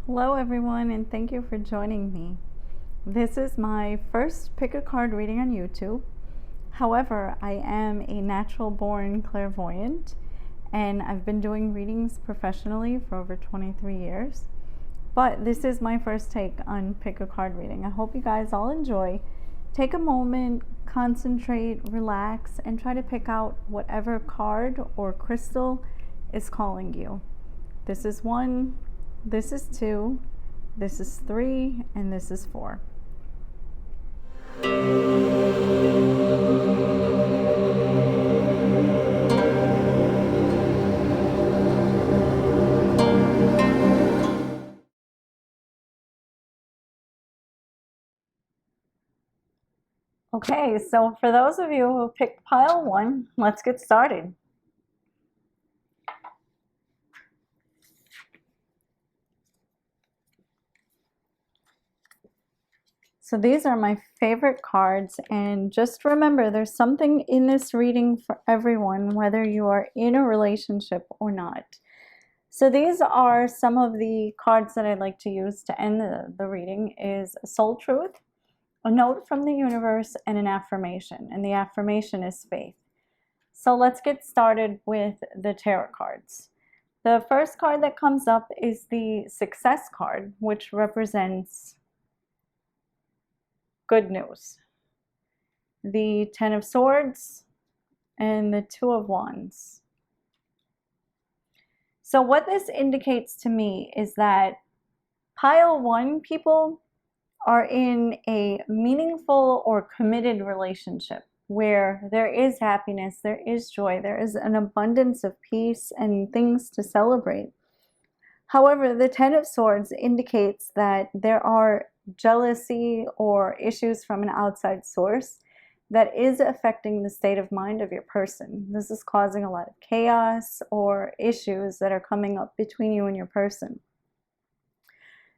Hello everyone, and thank you for joining me. This is my first pick a card reading on YouTube. However, I am a natural born clairvoyant and I've been doing readings professionally for over 23 years. But this is my first take on pick a card reading. I hope you guys all enjoy. Take a moment, concentrate, relax, and try to pick out whatever card or crystal is calling you. This is 1, this is 2, this is 3, and this is 4. Okay, so for those of you who picked pile 1, let's get started. So these are my favorite cards, and just remember there's something in this reading for everyone, whether you are in a relationship or not. So these are some of the cards that I'd like to use to end the reading is Soul Truth, a note from the universe, and an affirmation. And the affirmation is faith. So let's get started with the tarot cards. The first card that comes up is the Success card, which represents good news. The Ten of Swords and the Two of Wands. So what this indicates to me is that pile 1 people are in a meaningful or committed relationship where there is happiness, there is joy, there is an abundance of peace and things to celebrate. However, the Ten of Swords indicates that there are jealousy or issues from an outside source that is affecting the state of mind of your person. This is causing a lot of chaos or issues that are coming up between you and your person.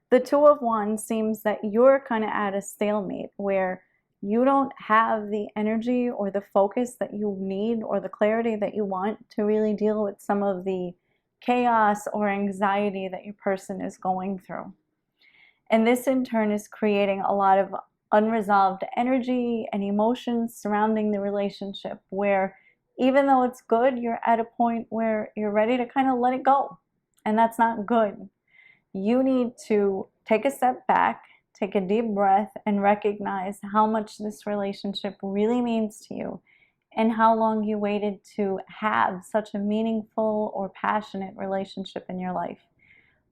The Two of Wands seems that you're kind of at a stalemate where you don't have the energy or the focus that you need or the clarity that you want to really deal with some of the chaos or anxiety that your person is going through. And this in turn is creating a lot of unresolved energy and emotions surrounding the relationship where even though it's good, you're at a point where you're ready to kind of let it go. And that's not good. You need to take a step back, take a deep breath, and recognize how much this relationship really means to you and how long you waited to have such a meaningful or passionate relationship in your life.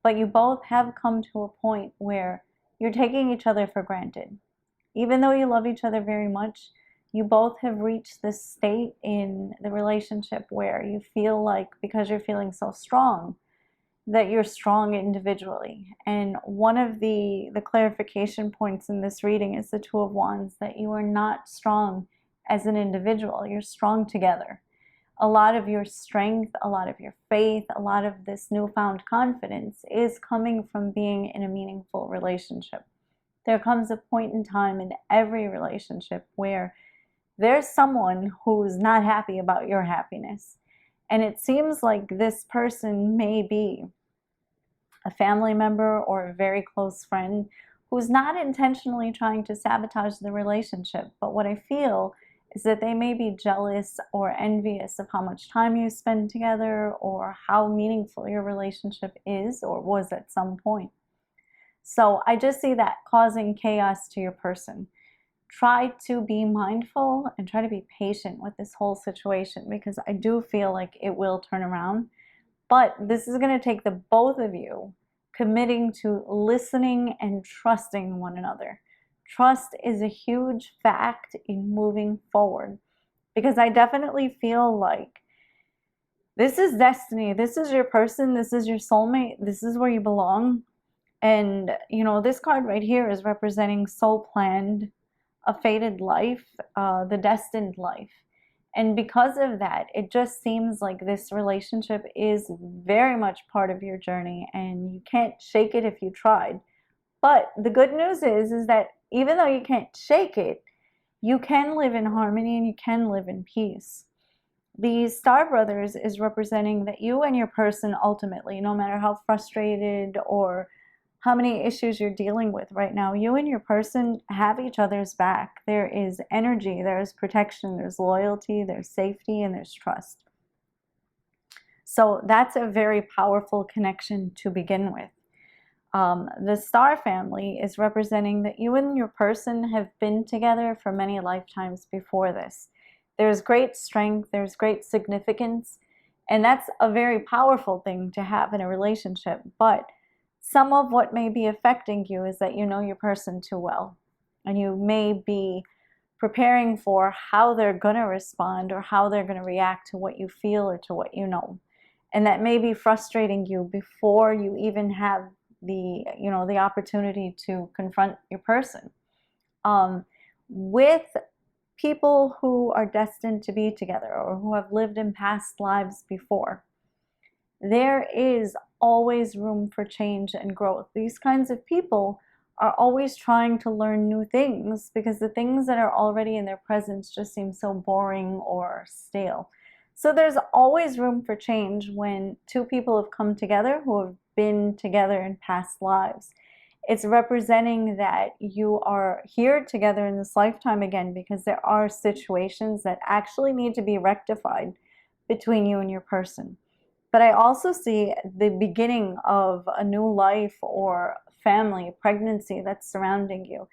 But you both have come to a point where you're taking each other for granted. Even though you love each other very much, you both have reached this state in the relationship where you feel like, because you're feeling so strong, that you're strong individually. And one of the clarification points in this reading is the Two of Wands, that you are not strong as an individual, you're strong together. A lot of your strength, a lot of your faith, a lot of this newfound confidence is coming from being in a meaningful relationship. There comes a point in time in every relationship where there's someone who's not happy about your happiness. And it seems like this person may be a family member or a very close friend who's not intentionally trying to sabotage the relationship. But what I feel is that they may be jealous or envious of how much time you spend together or how meaningful your relationship is or was at some point. So I just see that causing chaos to your person. Try to be mindful and try to be patient with this whole situation because I do feel like it will turn around. But this is going to take the both of you committing to listening and trusting one another. Trust is a huge fact in moving forward because I definitely feel like this is destiny. This is your person. This is your soulmate. This is where you belong. And, you know, this card right here is representing soul planned, a fated life, the destined life. And because of that, it just seems like this relationship is very much part of your journey and you can't shake it if you tried. But the good news is that even though you can't shake it, you can live in harmony and you can live in peace. The Star Brothers is representing that you and your person ultimately, no matter how frustrated or how many issues you're dealing with right now. You and your person have each other's back. There is energy, there's protection, there's loyalty, there's safety, and there's trust. So that's a very powerful connection to begin with. The star family is representing that you and your person have been together for many lifetimes before this. There's great strength, there's great significance, and that's a very powerful thing to have in a relationship. But some of what may be affecting you is that you know your person too well, and you may be preparing for how they're going to respond or how they're going to react to what you feel or to what you know. And that may be frustrating you before you even have the opportunity to confront your person. With people who are destined to be together or who have lived in past lives before, there is always room for change and growth. These kinds of people are always trying to learn new things because the things that are already in their presence just seem so boring or stale. So there's always room for change when two people have come together who have been together in past lives. It's representing that you are here together in this lifetime again because there are situations that actually need to be rectified between you and your person. But I also see the beginning of a new life or family, pregnancy that's surrounding you.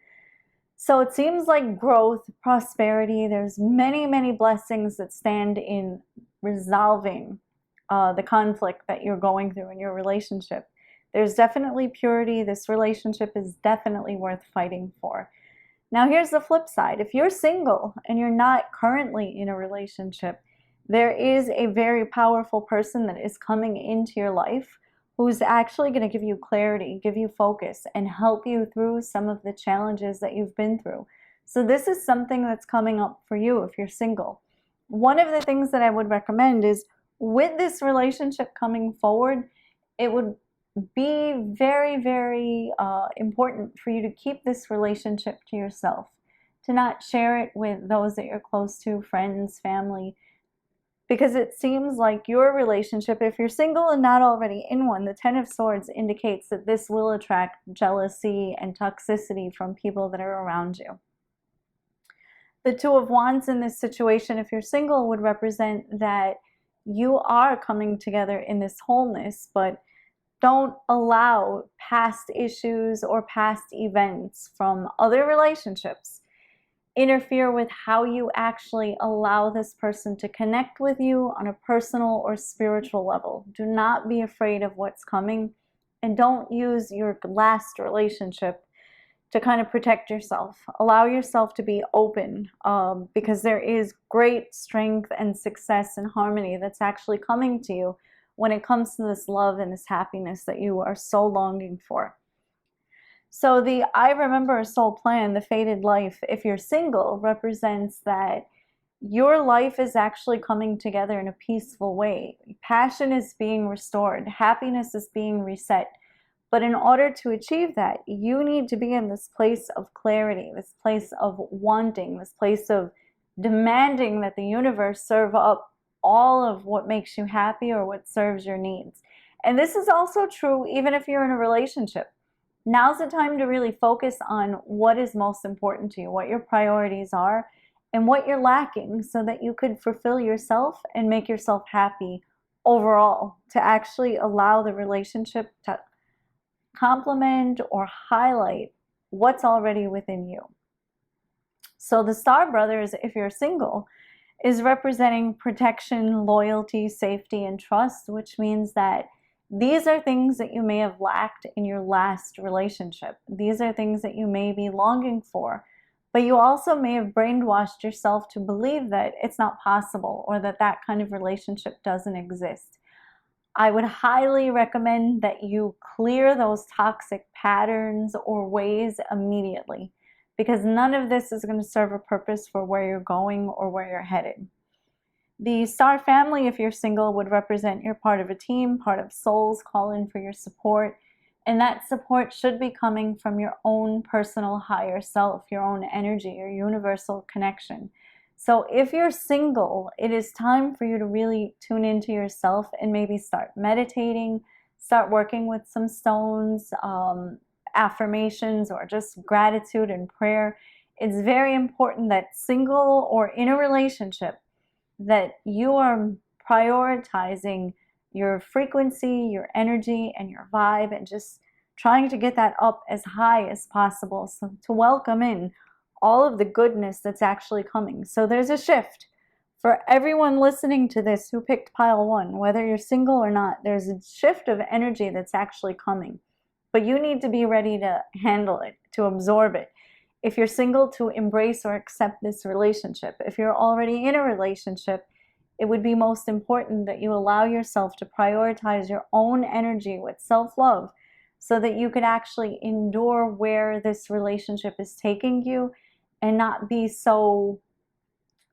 So it seems like growth, prosperity, there's many, many blessings that stand in resolving the conflict that you're going through in your relationship. There's definitely purity. This relationship is definitely worth fighting for. Now here's the flip side. If you're single and you're not currently in a relationship, there is a very powerful person that is coming into your life who's actually going to give you clarity, give you focus, and help you through some of the challenges that you've been through. So this is something that's coming up for you if you're single. One of the things that I would recommend is with this relationship coming forward, it would be very, very important for you to keep this relationship to yourself, to not share it with those that you're close to, friends, family, because it seems like your relationship, if you're single and not already in one, the Ten of Swords indicates that this will attract jealousy and toxicity from people that are around you. The Two of Wands in this situation, if you're single, would represent that you are coming together in this wholeness, but don't allow past issues or past events from other relationships interfere with how you actually allow this person to connect with you on a personal or spiritual level. Do not be afraid of what's coming, and don't use your last relationship to kind of protect yourself. Allow yourself to be open because there is great strength and success and harmony that's actually coming to you when it comes to this love and this happiness that you are so longing for. So the I Remember a Soul Plan, the fated life, if you're single, represents that your life is actually coming together in a peaceful way. Passion is being restored. Happiness is being reset. But in order to achieve that, you need to be in this place of clarity, this place of wanting, this place of demanding that the universe serve up all of what makes you happy or what serves your needs. And this is also true even if you're in a relationship. Now's the time to really focus on what is most important to you, what your priorities are, and what you're lacking so that you could fulfill yourself and make yourself happy overall, to actually allow the relationship to complement or highlight what's already within you. So the Star Brothers, if you're single, is representing protection, loyalty, safety, and trust, which means that these are things that you may have lacked in your last relationship. These are things that you may be longing for, but you also may have brainwashed yourself to believe that it's not possible or that that kind of relationship doesn't exist. I would highly recommend that you clear those toxic patterns or ways immediately, because none of this is going to serve a purpose for where you're going or where you're headed. The Star family, if you're single, would represent you're part of a team, part of souls call in for your support, and that support should be coming from your own personal higher self, your own energy, your universal connection. So if you're single, it is time for you to really tune into yourself and maybe start meditating, start working with some stones, affirmations, or just gratitude and prayer. It's very important that single or in a relationship that you are prioritizing your frequency, your energy, and your vibe, and just trying to get that up as high as possible, so to welcome in all of the goodness that's actually coming. So there's a shift for everyone listening to this who picked pile 1, whether you're single or not. There's a shift of energy that's actually coming, but you need to be ready to handle it, to absorb it. If you're single, to embrace or accept this relationship. If you're already in a relationship, it would be most important that you allow yourself to prioritize your own energy with self-love, so that you could actually endure where this relationship is taking you, and not be so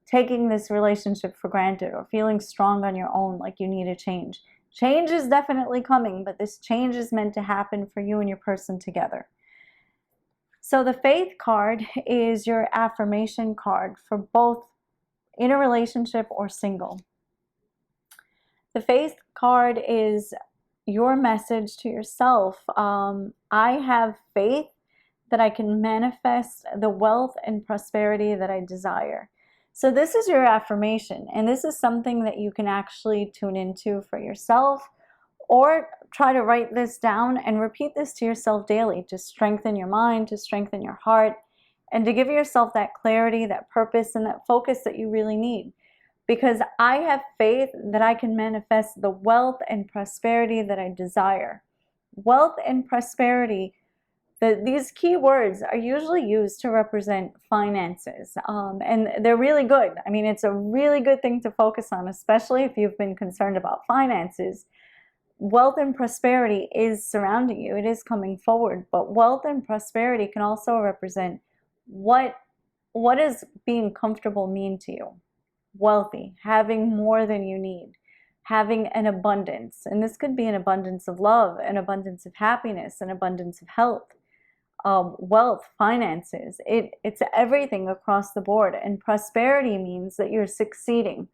taking this relationship for granted or feeling strong on your own like you need a change. Change is definitely coming, but this change is meant to happen for you and your person together. So the Faith card is your affirmation card for both in a relationship or single. The Faith card is your message to yourself. I have faith that I can manifest the wealth and prosperity that I desire. So this is your affirmation, and this is something that you can actually tune into for yourself, or try to write this down and repeat this to yourself daily to strengthen your mind, to strengthen your heart, and to give yourself that clarity, that purpose, and that focus that you really need. Because I have faith that I can manifest the wealth and prosperity that I desire. Wealth and prosperity, these key words are usually used to represent finances, and they're really good. I mean, it's a really good thing to focus on, especially if you've been concerned about finances. Wealth and prosperity is surrounding you. It is coming forward, but wealth and prosperity can also represent what does being comfortable mean to you? Wealthy, having more than you need, having an abundance. And this could be an abundance of love, an abundance of happiness, an abundance of health, wealth, finances. It's everything across the board. And prosperity means that you're succeeding.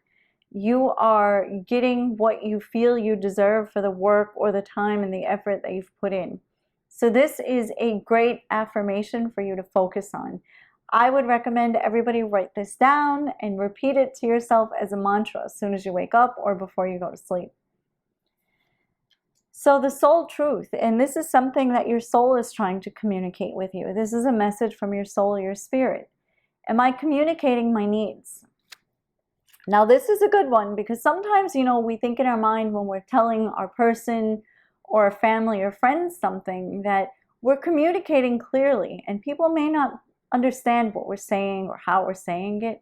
You are getting what you feel you deserve for the work or the time and the effort that you've put in. So this is a great affirmation for you to focus on. I would recommend everybody write this down and repeat it to yourself as a mantra as soon as you wake up or before you go to sleep. So the soul truth, and this is something that your soul is trying to communicate with you. This is a message from your soul, your spirit. Am I communicating my needs? Now this is a good one, because sometimes, we think in our mind when we're telling our person or a family or friends something that we're communicating clearly, and people may not understand what we're saying or how we're saying it.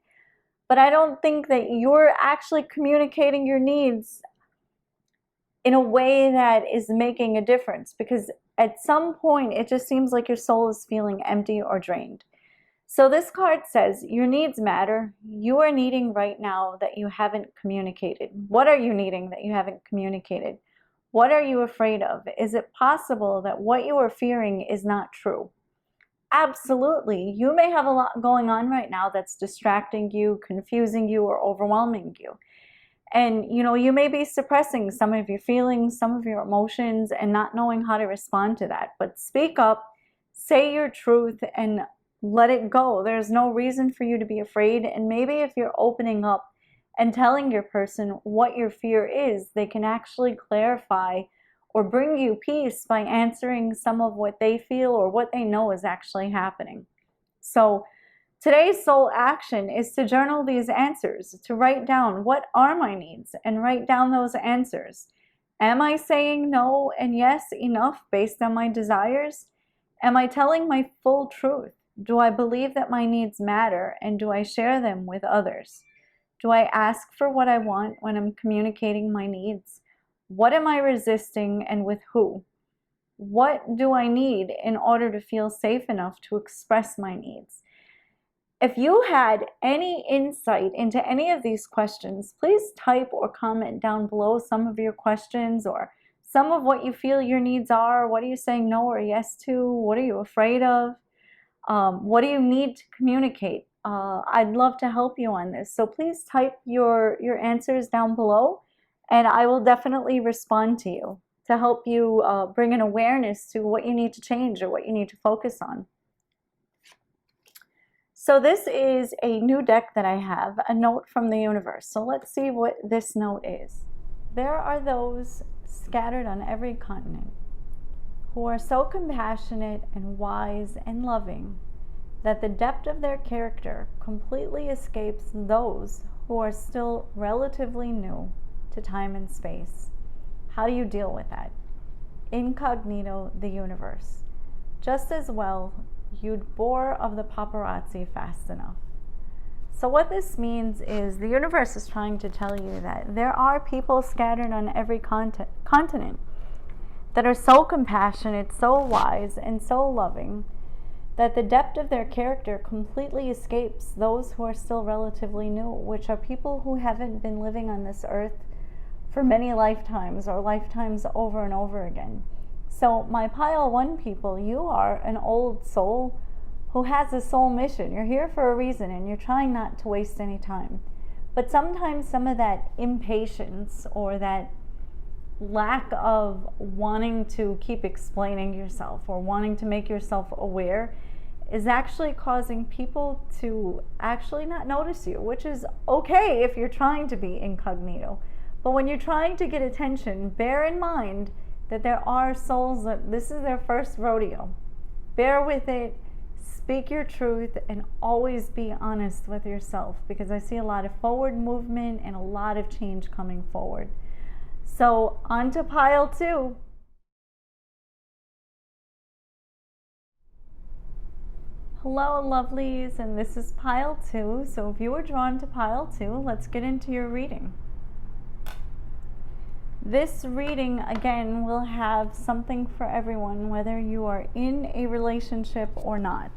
But I don't think that you're actually communicating your needs in a way that is making a difference, because at some point it just seems like your soul is feeling empty or drained. So this card says your needs matter. You are needing right now that you haven't communicated. What are you needing that you haven't communicated? What are you afraid of? Is it possible that what you are fearing is not true? Absolutely. You may have a lot going on right now that's distracting you, confusing you, or overwhelming you. And, you may be suppressing some of your feelings, some of your emotions, and not knowing how to respond to that. But speak up, say your truth, and let it go. There's no reason for you to be afraid. And maybe if you're opening up and telling your person what your fear is, they can actually clarify or bring you peace by answering some of what they feel or what they know is actually happening. So today's soul action is to journal these answers, to write down what are my needs and write down those answers. Am I saying no and yes enough based on my desires? Am I telling my full truth? Do I believe that my needs matter, and do I share them with others? Do I ask for what I want when I'm communicating my needs? What am I resisting, and with who? What do I need in order to feel safe enough to express my needs? If you had any insight into any of these questions, please type or comment down below some of your questions or some of what you feel your needs are. What are you saying no or yes to? What are you afraid of? What do you need to communicate? I'd love to help you on this. So please type your answers down below, and I will definitely respond to you. to help you bring an awareness to what you need to change or what you need to focus on. So this is a new deck that I have, a note from the universe. So let's see what this note is. There are those scattered on every continent who are so compassionate and wise and loving that the depth of their character completely escapes those who are still relatively new to time and space. How do you deal with that? Incognito the universe. Just as well, you'd bore of the paparazzi fast enough. So what this means is the universe is trying to tell you that there are people scattered on every continent that are so compassionate, so wise, and so loving that the depth of their character completely escapes those who are still relatively new, which are people who haven't been living on this earth for many lifetimes or lifetimes over and over again. So my pile 1 people, you are an old soul who has a soul mission. You're here for a reason and you're trying not to waste any time. But sometimes some of that impatience or that lack of wanting to keep explaining yourself or wanting to make yourself aware is actually causing people to actually not notice you, which is okay if you're trying to be incognito. But when you're trying to get attention, bear in mind that there are souls that this is their first rodeo. Bear with it, speak your truth, and always be honest with yourself, because I see a lot of forward movement and a lot of change coming forward. So on to pile 2. Hello lovelies, and this is pile 2. So if you were drawn to pile 2, let's get into your reading. This reading, again, will have something for everyone, whether you are in a relationship or not.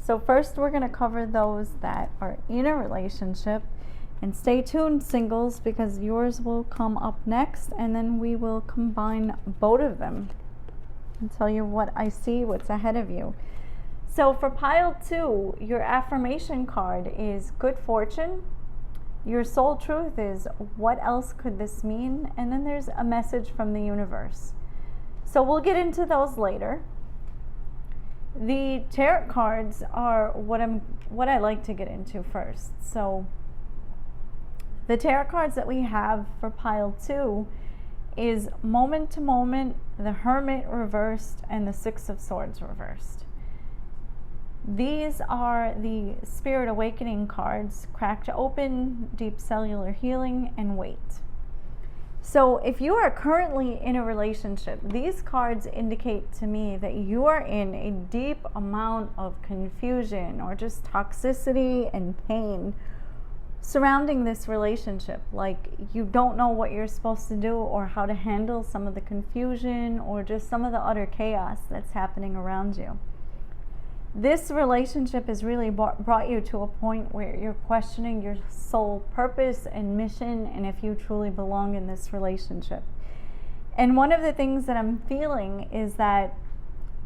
So first, we're going to cover those that are in a relationship. And stay tuned, singles, because yours will come up next, and then we will combine both of them and tell you what I see, what's ahead of you. So for pile 2, your affirmation card is good fortune. Your soul truth is, what else could this mean? And then there's a message from the universe. So we'll get into those later. The tarot cards are what I like to get into first. So the tarot cards that we have for pile 2 is Moment to Moment, the Hermit reversed, and the Six of Swords reversed. These are the Spirit Awakening cards, Cracked Open, Deep Cellular Healing, and Wait. So if you are currently in a relationship, these cards indicate to me that you are in a deep amount of confusion or just toxicity and pain surrounding this relationship. Like you don't know what you're supposed to do or how to handle some of the confusion or just some of the utter chaos that's happening around you. This relationship has really brought you to a point where you're questioning your soul purpose and mission and if you truly belong in this relationship. And one of the things that I'm feeling is that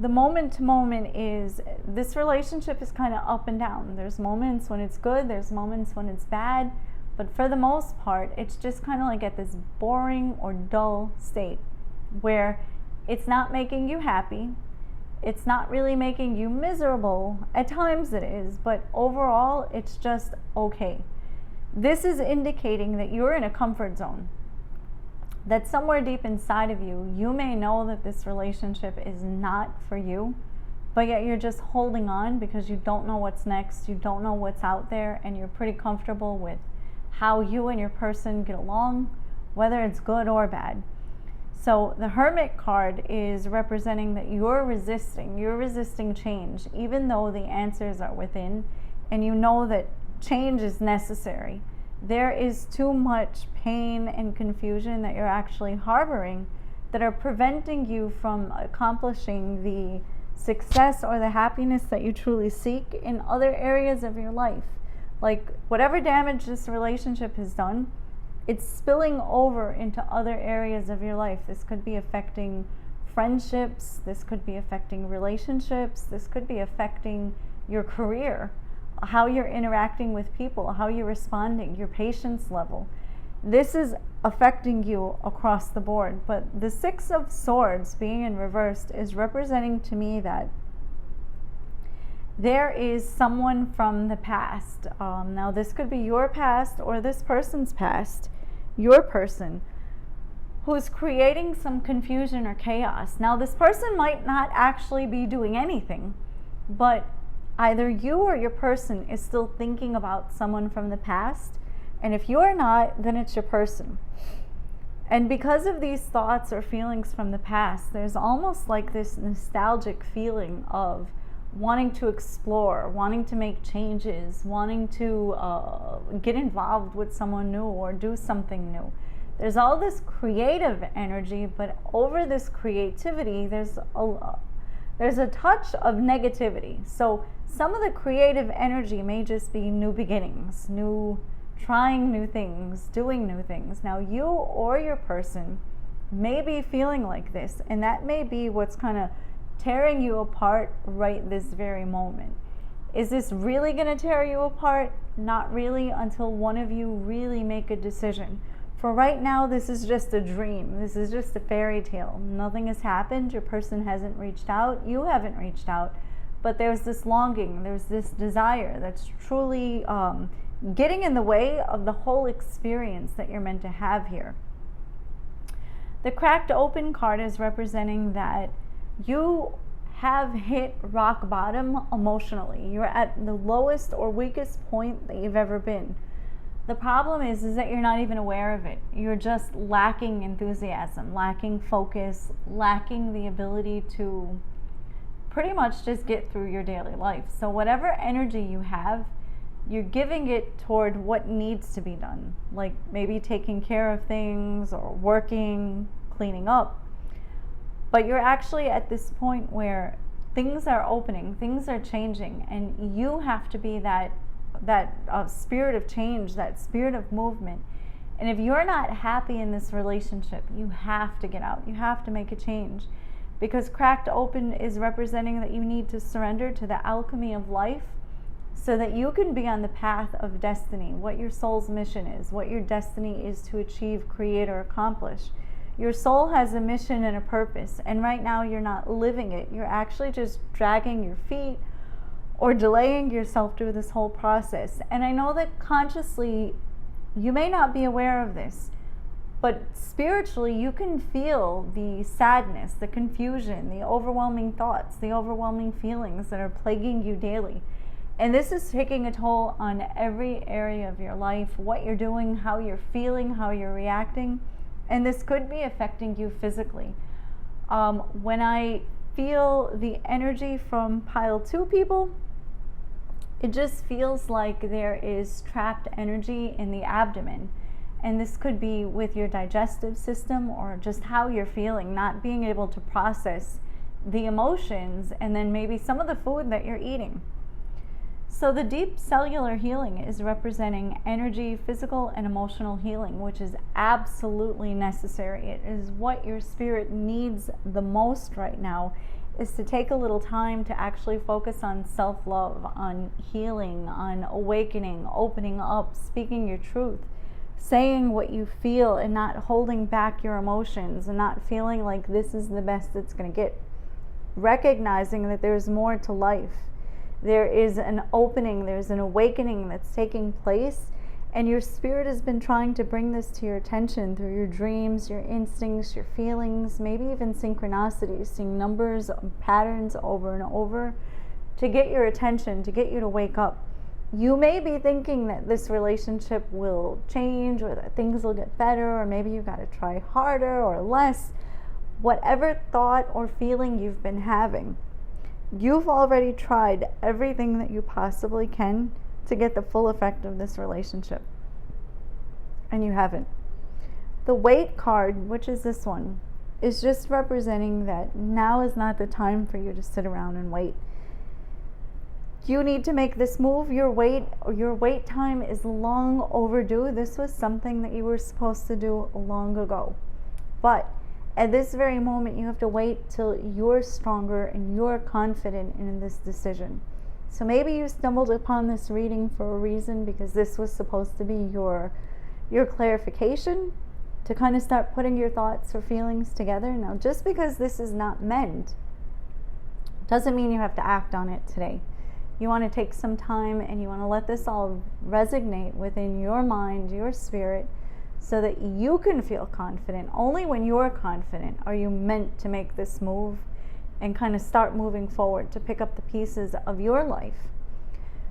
the moment to moment is this relationship is kind of up and down. There's moments when it's good, there's moments when it's bad, but for the most part, it's just kind of like at this boring or dull state where it's not making you happy. It's not really making you miserable. At times it is, but overall it's just okay. This is indicating that you're in a comfort zone. That somewhere deep inside of you, you may know that this relationship is not for you, but yet you're just holding on because you don't know what's next, you don't know what's out there, and you're pretty comfortable with how you and your person get along, whether it's good or bad. So the Hermit card is representing that you're resisting change, even though the answers are within, and you know that change is necessary. There is too much pain and confusion that you're actually harboring that are preventing you from accomplishing the success or the happiness that you truly seek in other areas of your life. Like whatever damage this relationship has done, it's spilling over into other areas of your life. This could be affecting friendships, this could be affecting relationships, this could be affecting your career, how you're interacting with people, how you're responding, your patience level. This is affecting you across the board. But the Six of Swords being in reversed is representing to me that there is someone from the past. Now, this could be your past or this person's past, your person, who's creating some confusion or chaos. Now, this person might not actually be doing anything, but either you or your person is still thinking about someone from the past. And if you're not, then it's your person. And because of these thoughts or feelings from the past, there's almost like this nostalgic feeling of wanting to explore, wanting to make changes, wanting to get involved with someone new or do something new. There's all this creative energy, but over this creativity, there's a touch of negativity. So some of the creative energy may just be new beginnings, trying new things, doing new things. Now, you or your person may be feeling like this, and that may be what's kind of tearing you apart right this very moment. Is this really going to tear you apart? Not really, until one of you really make a decision. For right now, this is just a dream. This is just a fairy tale. Nothing has happened. Your person hasn't reached out. You haven't reached out. But there's this longing. There's this desire that's truly getting in the way of the whole experience that you're meant to have here. The cracked open card is representing that you have hit rock bottom emotionally. You're at the lowest or weakest point that you've ever been. The problem is that you're not even aware of it. You're just lacking enthusiasm, lacking focus, lacking the ability to pretty much just get through your daily life. So whatever energy you have, you're giving it toward what needs to be done, like maybe taking care of things or working, cleaning up. But you're actually at this point where things are opening, things are changing, and you have to be that spirit of change, that spirit of movement. And if you're not happy in this relationship, you have to get out. You have to make a change, because cracked open is representing that you need to surrender to the alchemy of life so that you can be on the path of destiny, what your soul's mission is, what your destiny is to achieve, create, or accomplish. Your soul has a mission and a purpose, and right now you're not living it. You're actually just dragging your feet or delaying yourself through this whole process. And I know that consciously you may not be aware of this, but spiritually you can feel the sadness, the confusion, the overwhelming thoughts, the overwhelming feelings that are plaguing you daily. And this is taking a toll on every area of your life, what you're doing, how you're feeling, how you're reacting. And this could be affecting you physically. When I feel the energy from pile 2 people, it just feels like there is trapped energy in the abdomen. And this could be with your digestive system or just how you're feeling, not being able to process the emotions and then maybe some of the food that you're eating. So the deep cellular healing is representing energy, physical and emotional healing, which is absolutely necessary. It is what your spirit needs the most right now, is to take a little time to actually focus on self-love, on healing, on awakening, opening up, speaking your truth, saying what you feel and not holding back your emotions and not feeling like this is the best it's going to get. Recognizing that there's more to life. There is an opening, there's an awakening that's taking place, and your spirit has been trying to bring this to your attention through your dreams, your instincts, your feelings, maybe even synchronicities, seeing numbers, patterns over and over to get your attention, to get you to wake up. You may be thinking that this relationship will change or that things will get better, or maybe you've got to try harder or less. Whatever thought or feeling you've been having, you've already tried everything that you possibly can to get the full effect of this relationship, and you haven't. The Wait card, which is this one, is just representing that now is not the time for you to sit around and wait. You need to make this move. Your wait time is long overdue. This was something that you were supposed to do long ago, but at this very moment, you have to wait till you're stronger and you're confident in this decision. So maybe you stumbled upon this reading for a reason, because this was supposed to be your your clarification, to kind of start putting your thoughts or feelings together. Now, just because this is not meant doesn't mean you have to act on it today. You want to take some time and you want to let this all resonate within your mind, your spirit, so that you can feel confident. Only when you're confident are you meant to make this move and kind of start moving forward to pick up the pieces of your life.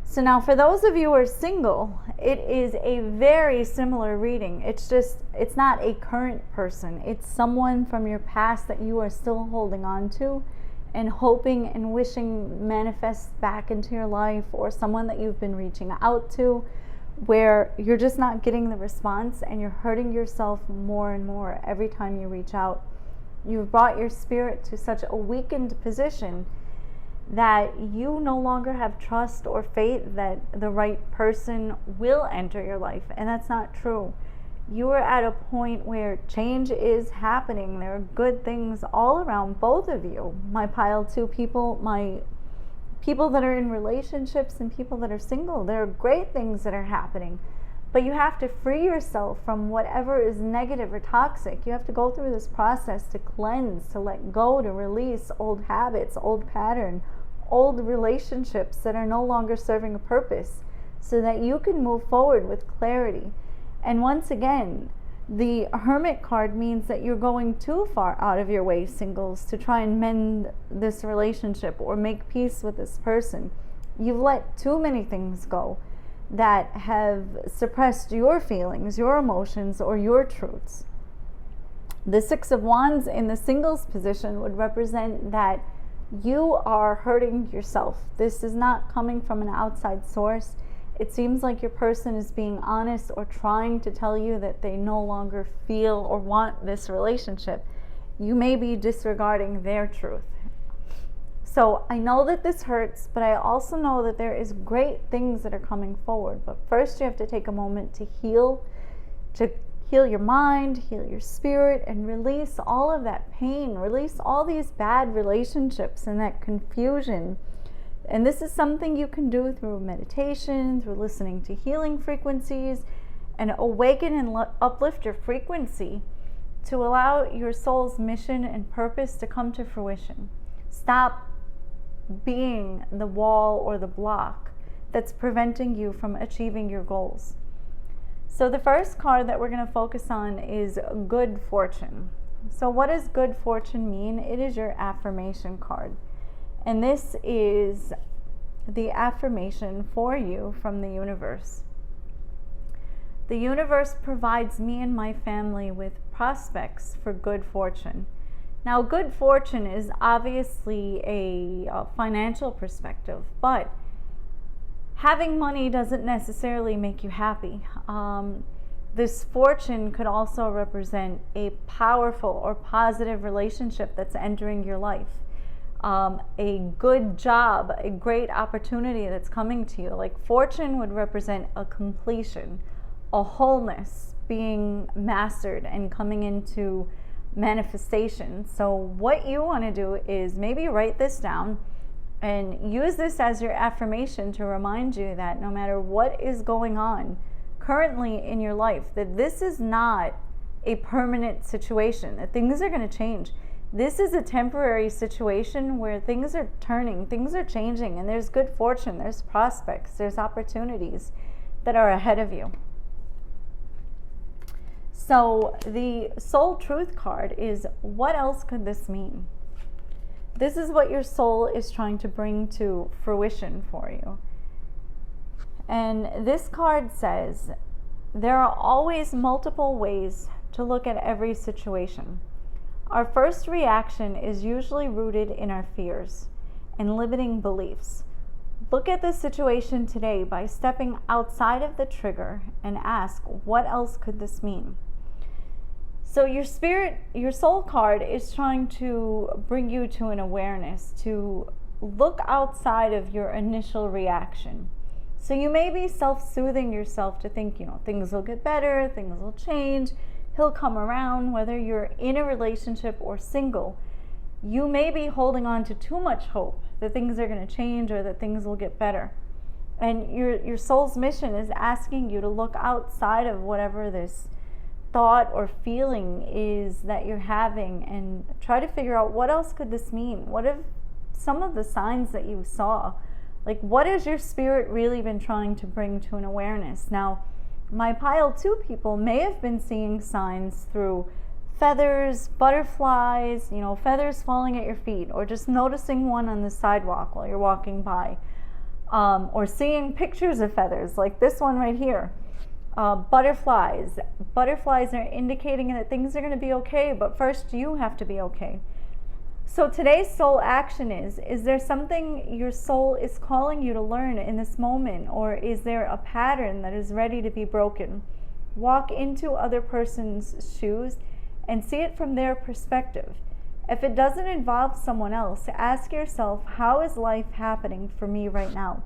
So now for those of you who are single, it is a very similar reading. It's not a current person. It's someone from your past that you are still holding on to and hoping and wishing manifests back into your life, or someone that you've been reaching out to where you're just not getting the response and you're hurting yourself more and more every time you reach out. You've brought your spirit to such a weakened position that you no longer have trust or faith that the right person will enter your life, and that's not true. You are at a point where change is happening. There are good things all around both of you. My pile 2 people, my people that are in relationships and people that are single, there are great things that are happening. But you have to free yourself from whatever is negative or toxic. You have to go through this process to cleanse, to let go, to release old habits, old pattern, old relationships that are no longer serving a purpose, so that you can move forward with clarity. And once again, the Hermit card means that you're going too far out of your way, singles, to try and mend this relationship or make peace with this person. You've let too many things go that have suppressed your feelings, your emotions, or your truths. The 6 of Wands in the singles position would represent that you are hurting yourself. This is not coming from an outside source. It seems like your person is being honest or trying to tell you that they no longer feel or want this relationship. You may be disregarding their truth. So I know that this hurts, but I also know that there is great things that are coming forward. But first you have to take a moment to heal your mind, heal your spirit, and release all of that pain, release all these bad relationships and that confusion. And this is something you can do through meditation, through listening to healing frequencies, and awaken and uplift your frequency to allow your soul's mission and purpose to come to fruition. Stop being the wall or the block that's preventing you from achieving your goals. So the first card that we're going to focus on is good fortune. So what does good fortune mean? It is your affirmation card. And this is the affirmation for you from the universe. The universe provides me and my family with prospects for good fortune. Now, good fortune is obviously a financial perspective, but having money doesn't necessarily make you happy. This fortune could also represent a powerful or positive relationship that's entering your life. A good job, a great opportunity that's coming to you. Like fortune would represent a completion, a wholeness being mastered and coming into manifestation. So what you want to do is maybe write this down and use this as your affirmation to remind you that no matter what is going on currently in your life, that this is not a permanent situation, that things are going to change. This is a temporary situation where things are turning, things are changing, and there's good fortune, there's prospects, there's opportunities that are ahead of you. So the soul truth card is, what else could this mean? This is what your soul is trying to bring to fruition for you. And this card says, there are always multiple ways to look at every situation. Our first reaction is usually rooted in our fears and limiting beliefs. Look at the situation today by stepping outside of the trigger and ask, what else could this mean? So your spirit, your soul card is trying to bring you to an awareness, to look outside of your initial reaction. So you may be self-soothing yourself to think, things will get better, things will change, he'll come around. Whether you're in a relationship or single, you may be holding on to too much hope that things are going to change or that things will get better. And your soul's mission is asking you to look outside of whatever this thought or feeling is that you're having and try to figure out, what else could this mean? What if some of the signs that you saw, like, what has your spirit really been trying to bring to an awareness? Now, my pile 2 people may have been seeing signs through feathers, butterflies, feathers falling at your feet, or just noticing one on the sidewalk while you're walking by, or seeing pictures of feathers like this one right here. Butterflies are indicating that things are going to be okay, but first you have to be okay. So today's soul action is there something your soul is calling you to learn in this moment, or is there a pattern that is ready to be broken? Walk into other person's shoes and see it from their perspective. If it doesn't involve someone else, ask yourself, how is life happening for me right now?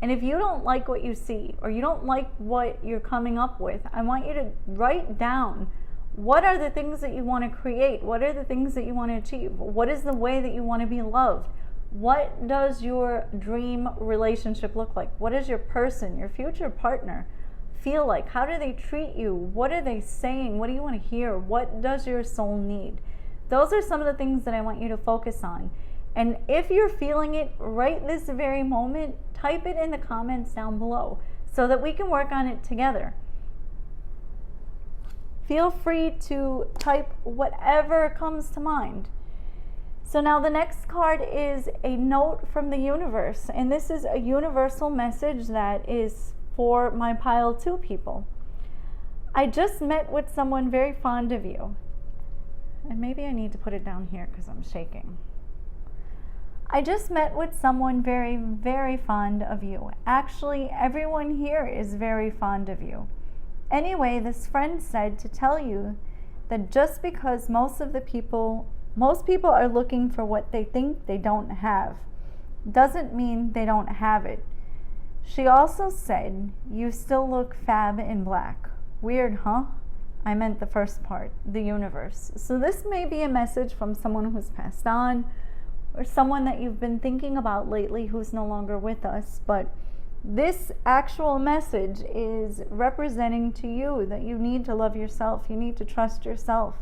And if you don't like what you see, or you don't like what you're coming up with, I want you to write down, what are the things that you want to create? What are the things that you want to achieve? What is the way that you want to be loved? What does your dream relationship look like? What does your person, your future partner, feel like? How do they treat you? What are they saying? What do you want to hear? What does your soul need? Those are some of the things that I want you to focus on. And if you're feeling it right this very moment, type it in the comments down below so that we can work on it together. Feel free to type whatever comes to mind. So now the next card is a note from the universe, and this is a universal message that is for my pile 2 people. I just met with someone very fond of you. And maybe I need to put it down here because I'm shaking. I just met with someone very, very fond of you. Actually, everyone here is very fond of you. Anyway, this friend said to tell you that just because most people are looking for what they think they don't have, doesn't mean they don't have it. She also said, you still look fab in black. Weird, huh? I meant the first part, the universe. So this may be a message from someone who's passed on, or someone that you've been thinking about lately who's no longer with us, but this actual message is representing to you that you need to love yourself. You need to trust yourself.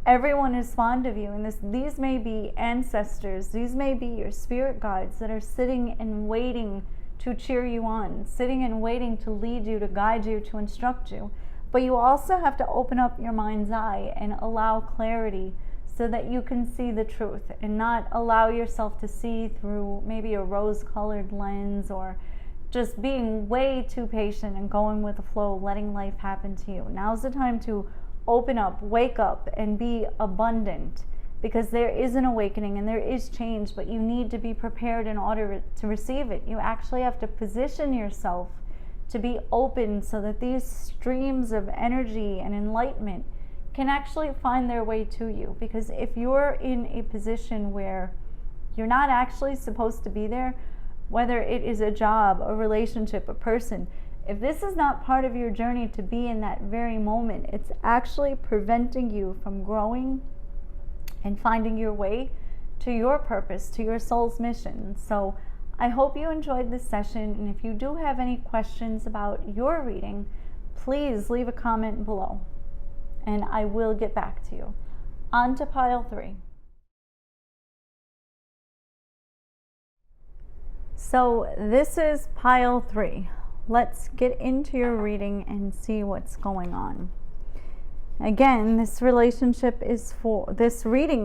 Everyone is fond of you, and these may be ancestors. These may be your spirit guides that are sitting and waiting to cheer you on, sitting and waiting to lead you, to guide you, to instruct you. But you also have to open up your mind's eye and allow clarity so that you can see the truth and not allow yourself to see through maybe a rose-colored lens, or just being way too patient and going with the flow, letting life happen to you. Now's the time to open up, wake up, and be abundant, because there is an awakening and there is change, but you need to be prepared in order to receive it. You actually have to position yourself to be open so that these streams of energy and enlightenment can actually find their way to you. Because if you're in a position where you're not actually supposed to be there, whether it is a job, a relationship, a person, if this is not part of your journey to be in that very moment, it's actually preventing you from growing and finding your way to your purpose, to your soul's mission. So I hope you enjoyed this session, and if you do have any questions about your reading, please leave a comment below, and I will get back to you. On to pile 3. So this is pile 3. Let's get into your reading and see what's going on. Again, this reading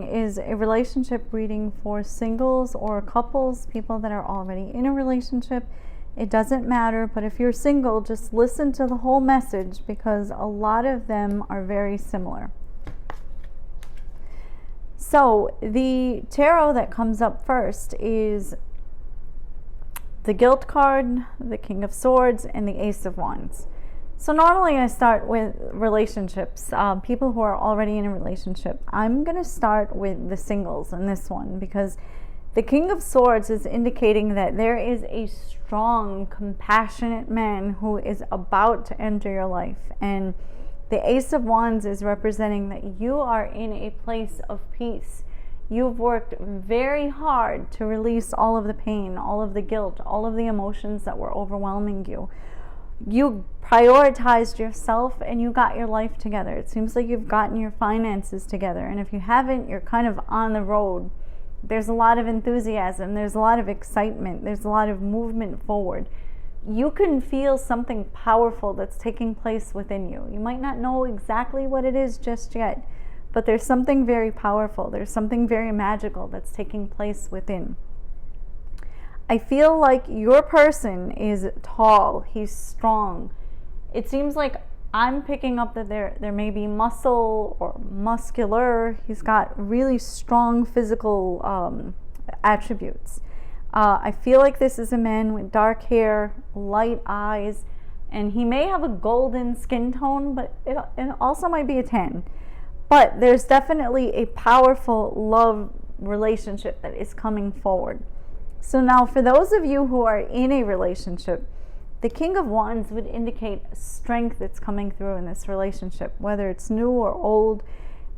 is a relationship reading for singles or couples, people that are already in a relationship. It doesn't matter, but if you're single, just listen to the whole message because a lot of them are very similar. So the tarot that comes up first is the Guilt card, the King of Swords, and the Ace of Wands. So normally I start with relationships, people who are already in a relationship. I'm going to start with the singles in this one because the King of Swords is indicating that there is a strong, compassionate man who is about to enter your life. And the Ace of Wands is representing that you are in a place of peace. You've worked very hard to release all of the pain, all of the guilt, all of the emotions that were overwhelming you. You prioritized yourself and you got your life together. It seems like you've gotten your finances together. And if you haven't, you're kind of on the road. There's a lot of enthusiasm. There's a lot of excitement. There's a lot of movement forward. You can feel something powerful that's taking place within you. You might not know exactly what it is just yet, but there's something very powerful. There's something very magical that's taking place within. I feel like your person is tall. He's strong. It seems like I'm picking up that there may be muscle or muscular. He's got really strong physical attributes. I feel like this is a man with dark hair, light eyes, and he may have a golden skin tone, but it also might be a tan. But there's definitely a powerful love relationship that is coming forward. So now for those of you who are in a relationship, the King of Wands would indicate strength that's coming through in this relationship, whether it's new or old.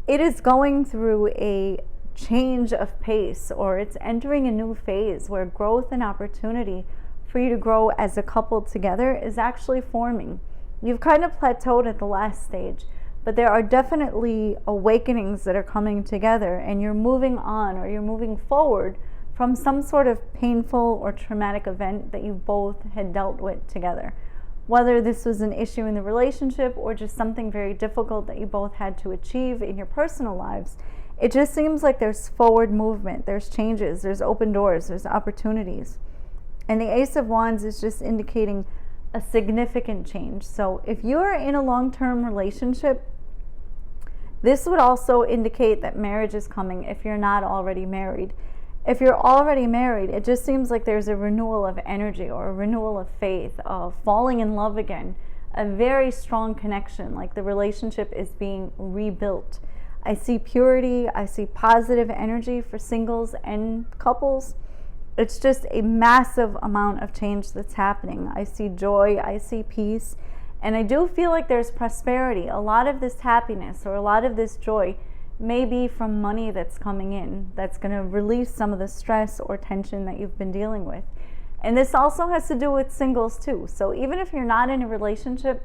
It is going through a change of pace, or it's entering a new phase where growth and opportunity for you to grow as a couple together is actually forming. You've kind of plateaued at the last stage, but there are definitely awakenings that are coming together, and you're moving on or you're moving forward from some sort of painful or traumatic event that you both had dealt with together. Whether this was an issue in the relationship or just something very difficult that you both had to achieve in your personal lives, it just seems like there's forward movement, there's changes, there's open doors, there's opportunities. And the Ace of Wands is just indicating a significant change. So if you are in a long-term relationship, this would also indicate that marriage is coming if you're not already married. If you're already married, it just seems like there's a renewal of energy or a renewal of faith, of falling in love again, a very strong connection, like the relationship is being rebuilt. I see purity, I see positive energy for singles and couples. It's just a massive amount of change that's happening. I see joy, I see peace, and I do feel like there's prosperity. A lot of this happiness or a lot of this joy may be from money that's coming in, that's going to release some of the stress or tension that you've been dealing with. And this also has to do with singles too. So even if you're not in a relationship,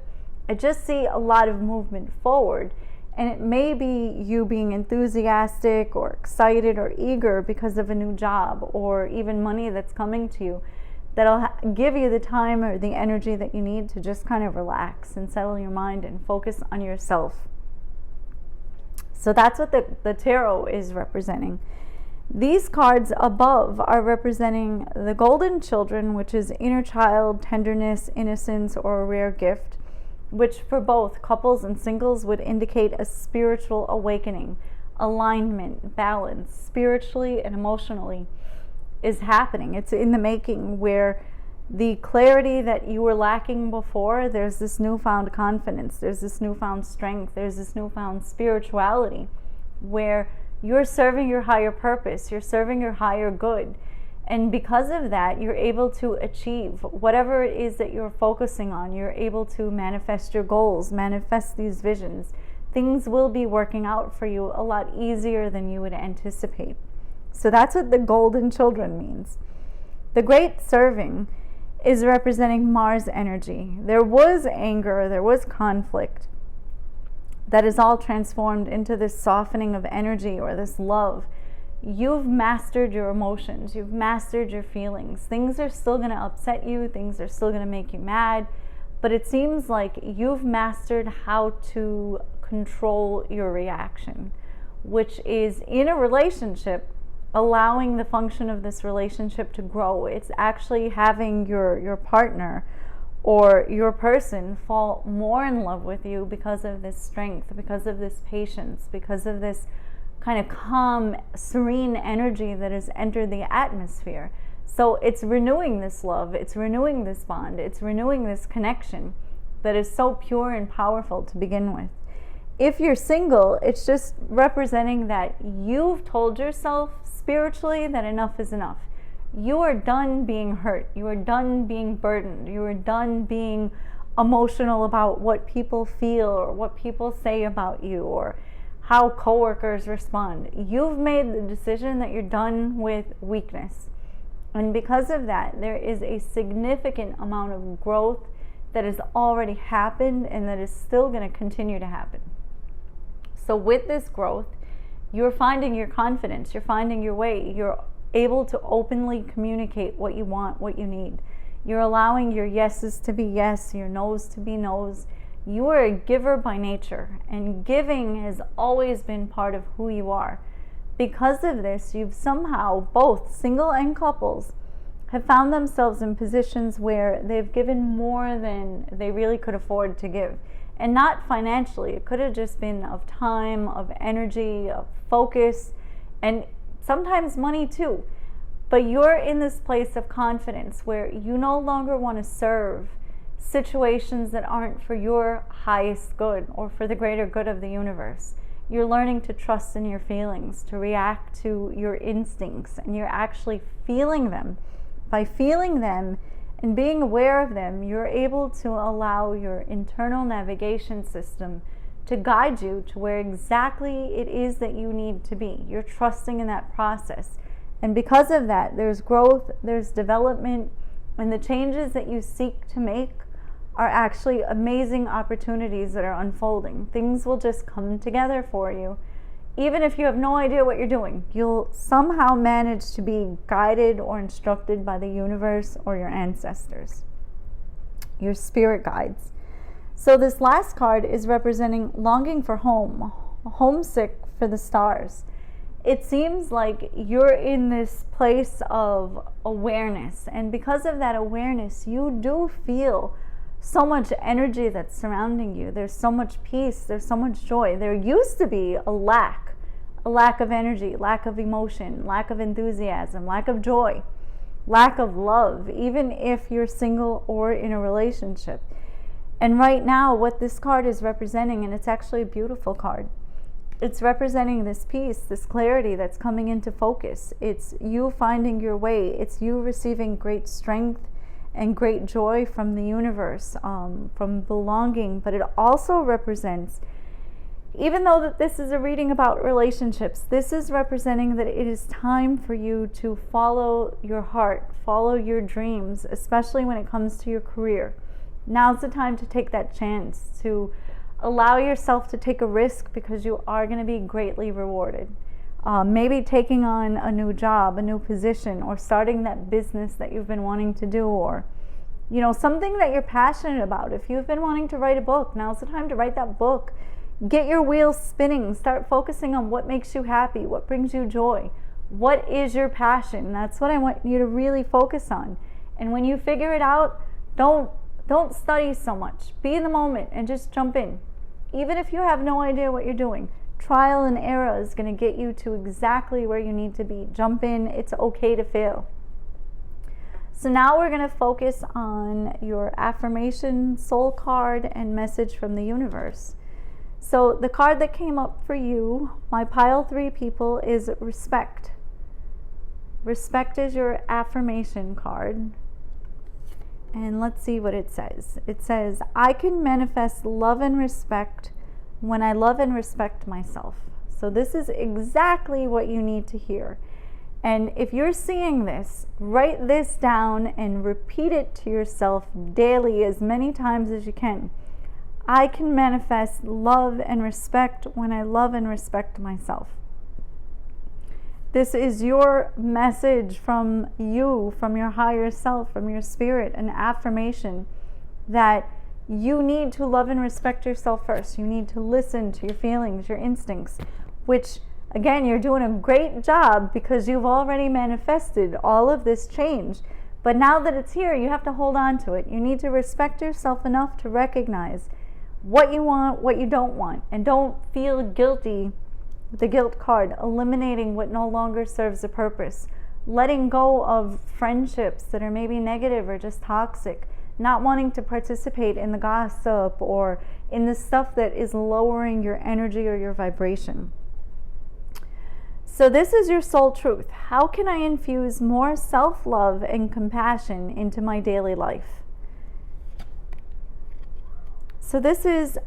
I just see a lot of movement forward. And it may be you being enthusiastic or excited or eager because of a new job or even money that's coming to you that'll give you the time or the energy that you need to just kind of relax and settle your mind and focus on yourself. So that's what the tarot is representing. These cards above are representing the golden children, which is inner child, tenderness, innocence, or a rare gift, which for both couples and singles would indicate a spiritual awakening, alignment, balance, spiritually and emotionally is happening. It's in the making, where the clarity that you were lacking before, there's this newfound confidence, there's this newfound strength, there's this newfound spirituality where you're serving your higher purpose, you're serving your higher good. And because of that, you're able to achieve whatever it is that you're focusing on. You're able to manifest your goals, manifest these visions. Things will be working out for you a lot easier than you would anticipate. So that's what the golden children means. The great serving is representing Mars energy. There was anger, there was conflict. That is all transformed into this softening of energy or this love. You've mastered your emotions, you've mastered your feelings. Things are still going to upset you, things are still going to make you mad, but it seems like you've mastered how to control your reaction, which is, in a relationship, allowing the function of this relationship to grow. It's actually having your partner or your person fall more in love with you because of this strength, because of this patience, because of this kind of calm, serene energy that has entered the atmosphere. So it's renewing this love, it's renewing this bond, it's renewing this connection that is so pure and powerful to begin with. If you're single, it's just representing that you've told yourself spiritually that enough is enough. You are done being hurt, you are done being burdened, you are done being emotional about what people feel or what people say about you, or how coworkers respond. You've made the decision that you're done with weakness. And because of that, there is a significant amount of growth that has already happened and that is still going to continue to happen. So with this growth, you're finding your confidence, you're finding your way, you're able to openly communicate what you want, what you need. You're allowing your yeses to be yes, your no's to be no's. You are a giver by nature, and giving has always been part of who you are. Because of this, you've somehow, both single and couples, have found themselves in positions where they've given more than they really could afford to give. And not financially, it could have just been of time, of energy, of focus, and sometimes money too. But you're in this place of confidence where you no longer want to serve situations that aren't for your highest good or for the greater good of the universe. You're learning to trust in your feelings, to react to your instincts, and you're actually feeling them. By feeling them and being aware of them, you're able to allow your internal navigation system to guide you to where exactly it is that you need to be. You're trusting in that process. And because of that, there's growth, there's development, and the changes that you seek to make are actually amazing opportunities that are unfolding. Things will just come together for you. Even if you have no idea what you're doing, you'll somehow manage to be guided or instructed by the universe or your ancestors, your spirit guides. So this last card is representing longing for home, homesick for the stars. It seems like you're in this place of awareness, and because of that awareness, you do feel so much energy that's surrounding you. There's so much peace, there's so much joy. There used to be a lack of energy, lack of emotion, lack of enthusiasm, lack of joy, lack of love, even if you're single or in a relationship. And right now, what this card is representing, and it's actually a beautiful card, it's representing this peace, this clarity that's coming into focus. It's you finding your way. It's you receiving great strength and great joy from the universe, from belonging. But it also represents, even though that this is a reading about relationships, this is representing that it is time for you to follow your heart, follow your dreams, especially when it comes to your career. Now's the time to take that chance, to allow yourself to take a risk, because you are going to be greatly rewarded. Maybe taking on a new job, a new position, or starting that business that you've been wanting to do, or something that you're passionate about. If you've been wanting to write a book, now's the time to write that book. Get your wheels spinning. Start focusing on what makes you happy, what brings you joy. What is your passion? That's what I want you to really focus on. And when you figure it out, don't study so much. Be in the moment and just jump in. Even if you have no idea what you're doing, trial and error is going to get you to exactly where you need to be. Jump in. It's okay to fail. So now we're going to focus on your affirmation, soul card, and message from the universe. So the card that came up for you, my pile 3 people, is respect. Respect is your affirmation card. And let's see what it says. It says, I can manifest love and respect when I love and respect myself. So this is exactly what you need to hear. And if you're seeing this, write this down and repeat it to yourself daily as many times as you can. I can manifest love and respect when I love and respect myself. This is your message from you, from your higher self, from your spirit, an affirmation that you need to love and respect yourself first. You need to listen to your feelings, your instincts, which, again, you're doing a great job because you've already manifested all of this change. But now that it's here, you have to hold on to it. You need to respect yourself enough to recognize what you want, what you don't want, and don't feel guilty. The guilt card, eliminating what no longer serves a purpose, letting go of friendships that are maybe negative or just toxic, not wanting to participate in the gossip or in the stuff that is lowering your energy or your vibration. So this is your soul truth. How can I infuse more self-love and compassion into my daily life? So this is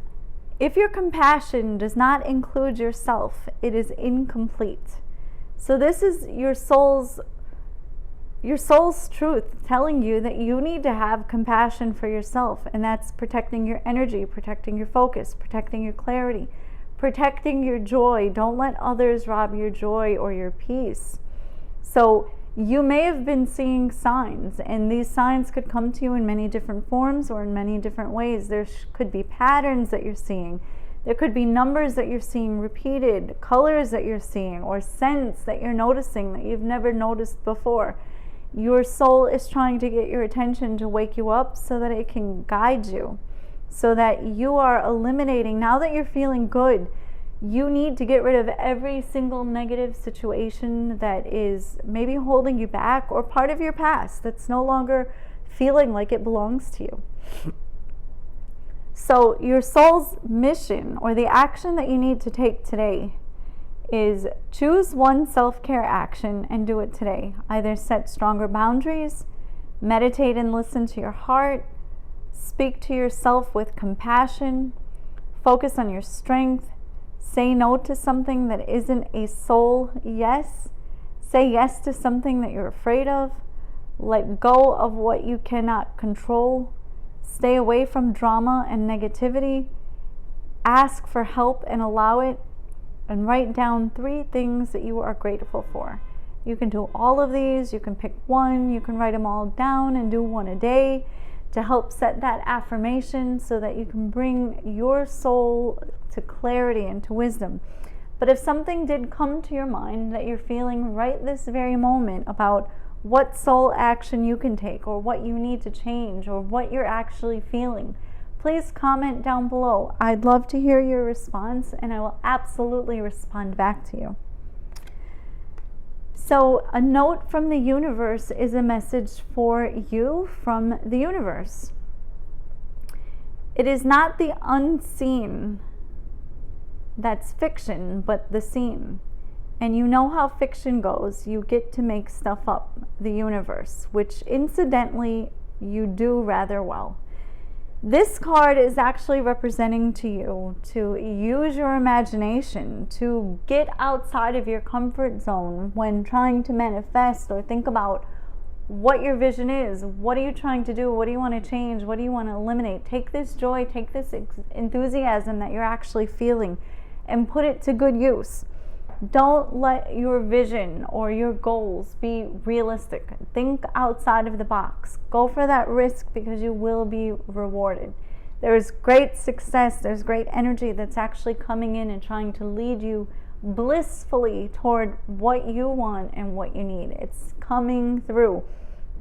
If your compassion does not include yourself, it is incomplete. So this is your soul's truth telling you that you need to have compassion for yourself, and that's protecting your energy, protecting your focus, protecting your clarity, protecting your joy. Don't let others rob your joy or your peace. So you may have been seeing signs, and these signs could come to you in many different forms or in many different ways. There could be patterns that you're seeing. There could be numbers that you're seeing repeated, colors that you're seeing, or scents that you're noticing that you've never noticed before. Your soul is trying to get your attention to wake you up so that it can guide you, so that you are eliminating, now that you're feeling good, you need to get rid of every single negative situation that is maybe holding you back or part of your past that's no longer feeling like it belongs to you. So your soul's mission, or the action that you need to take today, is choose one self-care action and do it today. Either set stronger boundaries, meditate and listen to your heart, speak to yourself with compassion, focus on your strength, say no to something that isn't a soul yes, say yes to something that you're afraid of, let go of what you cannot control, stay away from drama and negativity, ask for help and allow it, and write down 3 things that you are grateful for. You can do all of these, you can pick one, you can write them all down and do one a day to help set that affirmation so that you can bring your soul to clarity and to wisdom. But if something did come to your mind that you're feeling right this very moment about what soul action you can take, or what you need to change, or what you're actually feeling, please comment down below. I'd love to hear your response, and I will absolutely respond back to you. So a note from the universe is a message for you from the universe. It is not the unseen that's fiction, but the seen. And you know how fiction goes. You get to make stuff up, the universe, which incidentally you do rather well. This card is actually representing to you to use your imagination, to get outside of your comfort zone when trying to manifest or think about what your vision is. What are you trying to do? What do you want to change? What do you want to eliminate? Take this joy, take this enthusiasm that you're actually feeling and put it to good use. Don't let your vision or your goals be realistic. Think outside of the box. Go for that risk because you will be rewarded. There's great success, there's great energy that's actually coming in and trying to lead you blissfully toward what you want and what you need. It's coming through.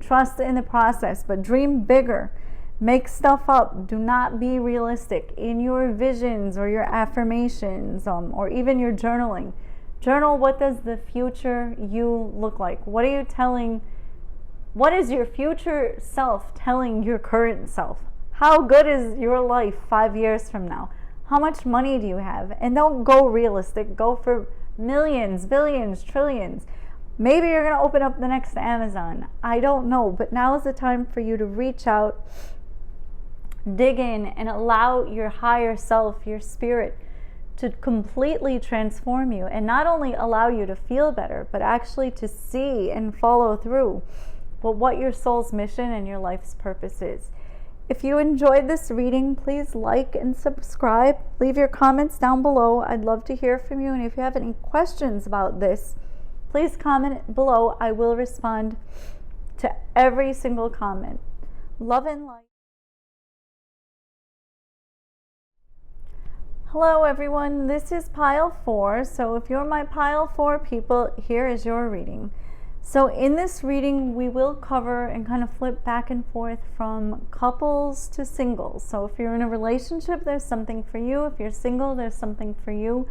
Trust in the process, but dream bigger. Make stuff up. Do not be realistic in your visions or your affirmations, or even your journaling. Journal, what does the future you look like? What is your future self telling your current self? How good is your life 5 years from now? How much money do you have? And don't go realistic. Go for millions, billions, trillions. Maybe you're going to open up the next Amazon. I don't know, but now is the time for you to reach out, dig in, and allow your higher self, your spirit, to completely transform you, and not only allow you to feel better, but actually to see and follow through with what your soul's mission and your life's purpose is. If you enjoyed this reading, please like and subscribe. Leave your comments down below. I'd love to hear from you, and if you have any questions about this, please comment below. I will respond to every single comment. Love and light. Hello everyone, this is pile 4. So if you're my pile 4 people, here is your reading. So in this reading, we will cover and kind of flip back and forth from couples to singles. So if you're in a relationship, there's something for you. If you're single, there's something for you.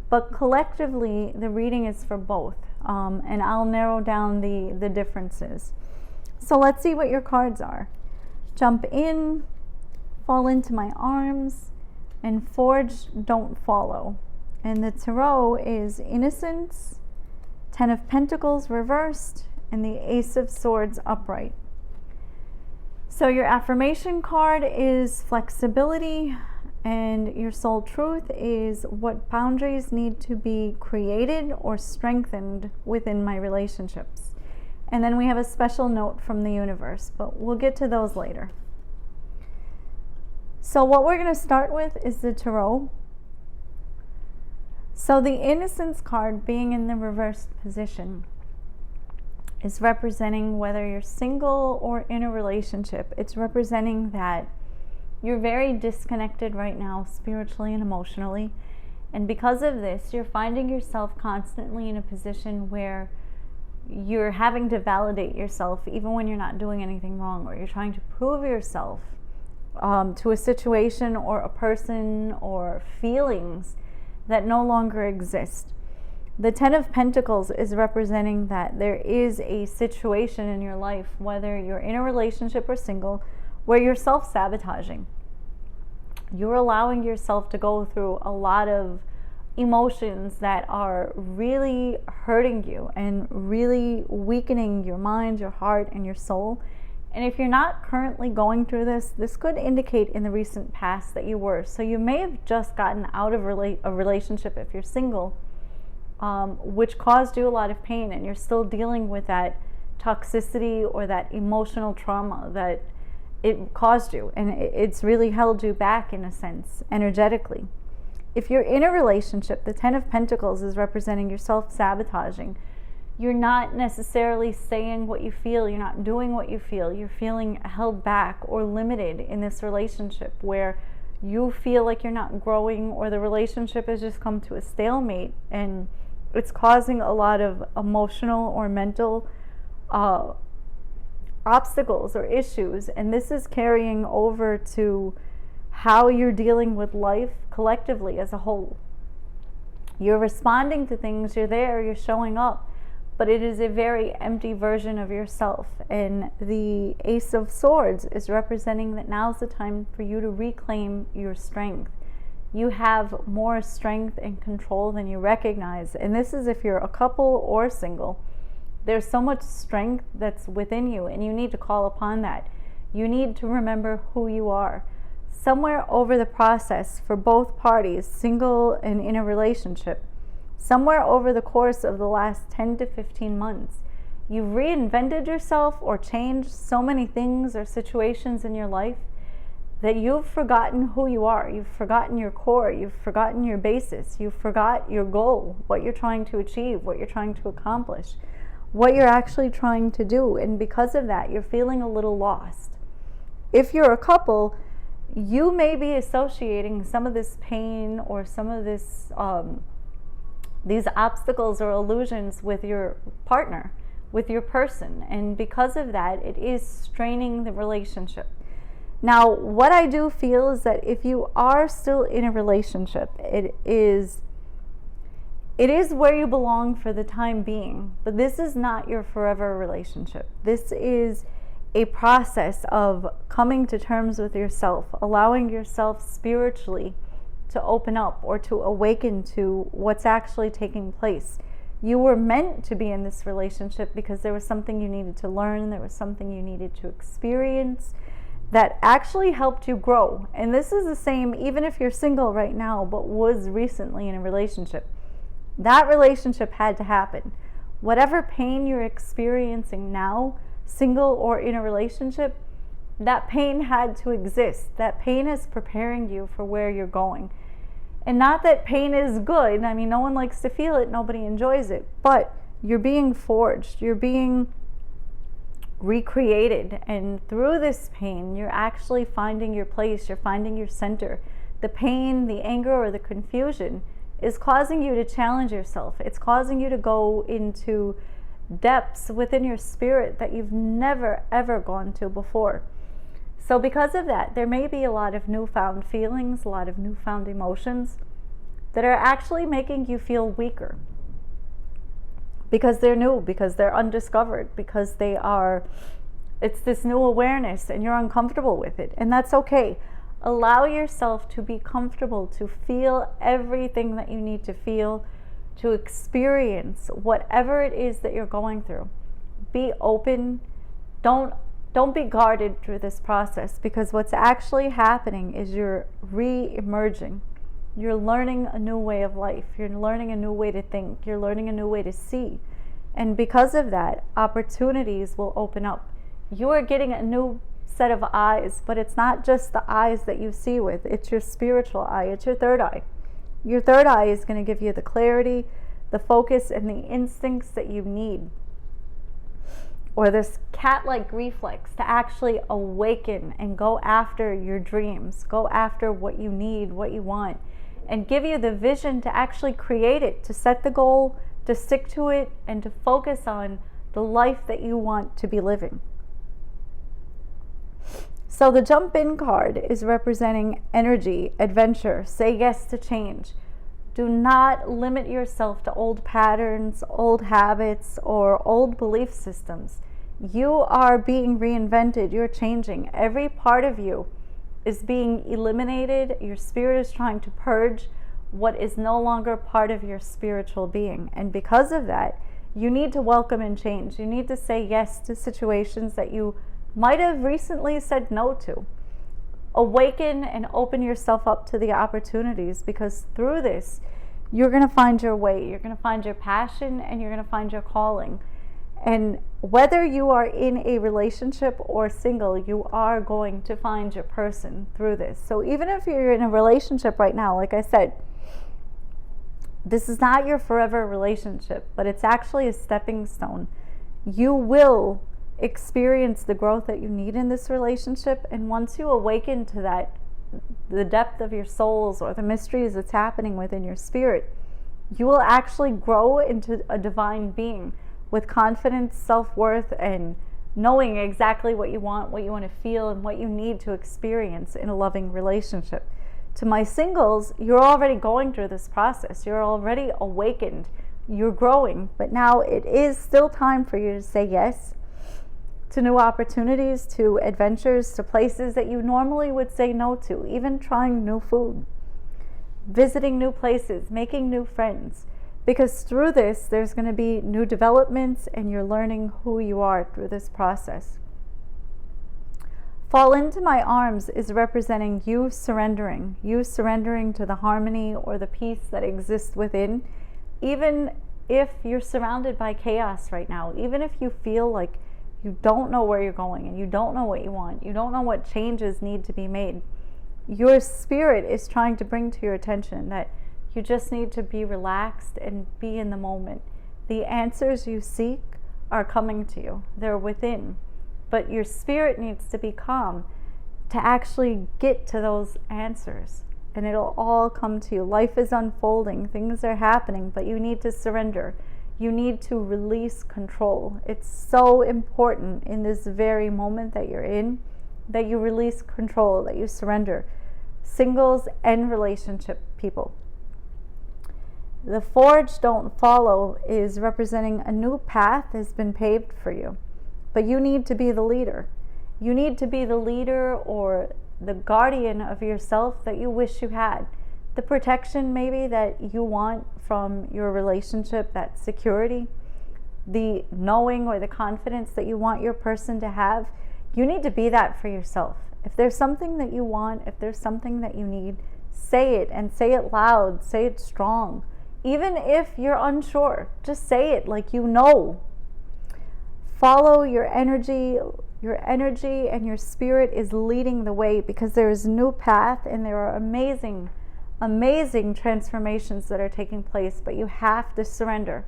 But collectively, the reading is for both. And I'll narrow down the differences. So let's see what your cards are. Jump in, fall into my arms, and forge, don't follow. And the tarot is Innocence, 10 of Pentacles reversed, and the Ace of Swords upright. So your affirmation card is flexibility And your soul truth is what boundaries need to be created or strengthened within my relationships. And then we have a special note from the universe, but we'll get to those later. So what we're going to start with is the tarot. So the Innocence card being in the reversed position is representing whether you're single or in a relationship. It's representing that you're very disconnected right now, spiritually and emotionally. And because of this, you're finding yourself constantly in a position where you're having to validate yourself even when you're not doing anything wrong, or you're trying to prove yourself to a situation or a person or feelings that no longer exist. The Ten of Pentacles is representing that there is a situation in your life, whether you're in a relationship or single, where you're self-sabotaging. You're allowing yourself to go through a lot of emotions that are really hurting you and really weakening your mind, your heart, and your soul. And if you're not currently going through this, this could indicate in the recent past that you were. So you may have just gotten out of a relationship if you're single, which caused you a lot of pain, and you're still dealing with that toxicity or that emotional trauma that it caused you, and it's really held you back in a sense, energetically. If you're in a relationship, the Ten of Pentacles is representing your self-sabotaging. You're not necessarily saying what you feel, you're not doing what you feel, you're feeling held back or limited in this relationship where you feel like you're not growing, or the relationship has just come to a stalemate, and it's causing a lot of emotional or mental obstacles or issues, and this is carrying over to how you're dealing with life collectively as a whole. You're responding to things, you're there, you're showing up, but it is a very empty version of yourself. And the Ace of Swords is representing that now's the time for you to reclaim your strength. You have more strength and control than you recognize, and this is if you're a couple or single. There's so much strength that's within you, and you need to call upon that. You need to remember who you are. Somewhere over the process for both parties, single and in a relationship, somewhere over the course of the last 10 to 15 months, you've reinvented yourself or changed so many things or situations in your life that you've forgotten who you are. You've forgotten your core. You've forgotten your basis. You forgot your goal, what you're trying to achieve, what you're trying to accomplish, what you're actually trying to do. And because of that, you're feeling a little lost. If you're a couple, you may be associating some of this pain or some of this these obstacles or illusions with your partner, with your person, and because of that, it is straining the relationship. Now, what I do feel is that if you are still in a relationship, it is where you belong for the time being, but this is not your forever relationship. This is a process of coming to terms with yourself, allowing yourself spiritually to open up or to awaken to what's actually taking place. You were meant to be in this relationship because there was something you needed to learn, there was something you needed to experience that actually helped you grow. And this is the same even if you're single right now but was recently in a relationship. That relationship had to happen. Whatever pain you're experiencing now, single or in a relationship, that pain had to exist. That pain is preparing you for where you're going. And not that pain is good. I mean, no one likes to feel it. Nobody enjoys it. But you're being forged. You're being recreated. And through this pain, you're actually finding your place. You're finding your center. The pain, the anger, or the confusion is causing you to challenge yourself. It's causing you to go into depths within your spirit that you've never, ever gone to before. So because of that, there may be a lot of newfound feelings, a lot of newfound emotions that are actually making you feel weaker because they're new, because they're undiscovered, because it's this new awareness and you're uncomfortable with it. And that's okay. Allow yourself to be comfortable, to feel everything that you need to feel, to experience whatever it is that you're going through. Be open. Don't Don't be guarded through this process, because what's actually happening is you're re-emerging. You're learning a new way of life. You're learning a new way to think. You're learning a new way to see. And because of that, opportunities will open up. You are getting a new set of eyes, but it's not just the eyes that you see with. It's your spiritual eye. It's your third eye. Your third eye is going to give you the clarity, the focus, and the instincts that you need. Or this cat-like reflex to actually awaken and go after your dreams, go after what you need, what you want, and give you the vision to actually create it, to set the goal, to stick to it, and to focus on the life that you want to be living. So the jump in card is representing energy, adventure, say yes to change. Do not limit yourself to old patterns, old habits, or old belief systems. You are being reinvented. You're changing. Every part of you is being eliminated. Your spirit is trying to purge what is no longer part of your spiritual being. And because of that, you need to welcome and change. You need to say yes to situations that you might have recently said no to. Awaken and open yourself up to the opportunities, because through this, you're going to find your way. You're going to find your passion, and you're going to find your calling. And whether you are in a relationship or single, you are going to find your person through this. So even if you're in a relationship right now, like I said, this is not your forever relationship, but it's actually a stepping stone. You will experience the growth that you need in this relationship. And once you awaken to that, the depth of your souls or the mysteries that's happening within your spirit, you will actually grow into a divine being with confidence, self-worth, and knowing exactly what you want to feel, and what you need to experience in a loving relationship. To my singles, you're already going through this process. You're already awakened. You're growing. But now it is still time for you to say yes to new opportunities, to adventures, to places that you normally would say no to, even trying new food, visiting new places, making new friends. Because through this, there's going to be new developments, and you're learning who you are through this process. Fall into my arms is representing you surrendering to the harmony or the peace that exists within. Even if you're surrounded by chaos right now, even if you feel like you don't know where you're going, and you don't know what you want, you don't know what changes need to be made, your spirit is trying to bring to your attention that you just need to be relaxed and be in the moment. The answers you seek are coming to you. They're within. But your spirit needs to be calm to actually get to those answers. And it'll all come to you. Life is unfolding. Things are happening, but you need to surrender. You need to release control. It's so important in this very moment that you're in, that you release control, that you surrender. Singles and relationship people. The forge don't follow is representing a new path has been paved for you. But you need to be the leader. You need to be the leader or the guardian of yourself that you wish you had. The protection maybe that you want from your relationship, that security, the knowing or the confidence that you want your person to have. You need to be that for yourself. If there's something that you want, if there's something that you need, say it, and say it loud, say it strong. Even if you're unsure, just say it like you know. Follow your energy. Your energy and your spirit is leading the way, because there is a new path, and there are amazing, amazing transformations that are taking place, but you have to surrender.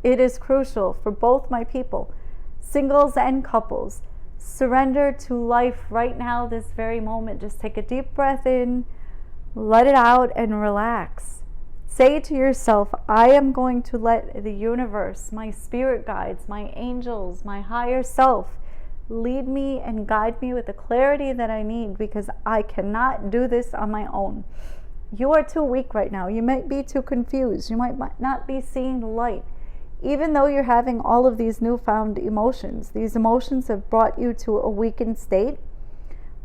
It is crucial for both my people, singles and couples. Surrender to life right now, this very moment. Just take a deep breath in, let it out, and relax. Say to yourself, I am going to let the universe, my spirit guides, my angels, my higher self, lead me and guide me with the clarity that I need, because I cannot do this on my own. You are too weak right now. You might be too confused. You might not be seeing the light. Even though you're having all of these newfound emotions, these emotions have brought you to a weakened state.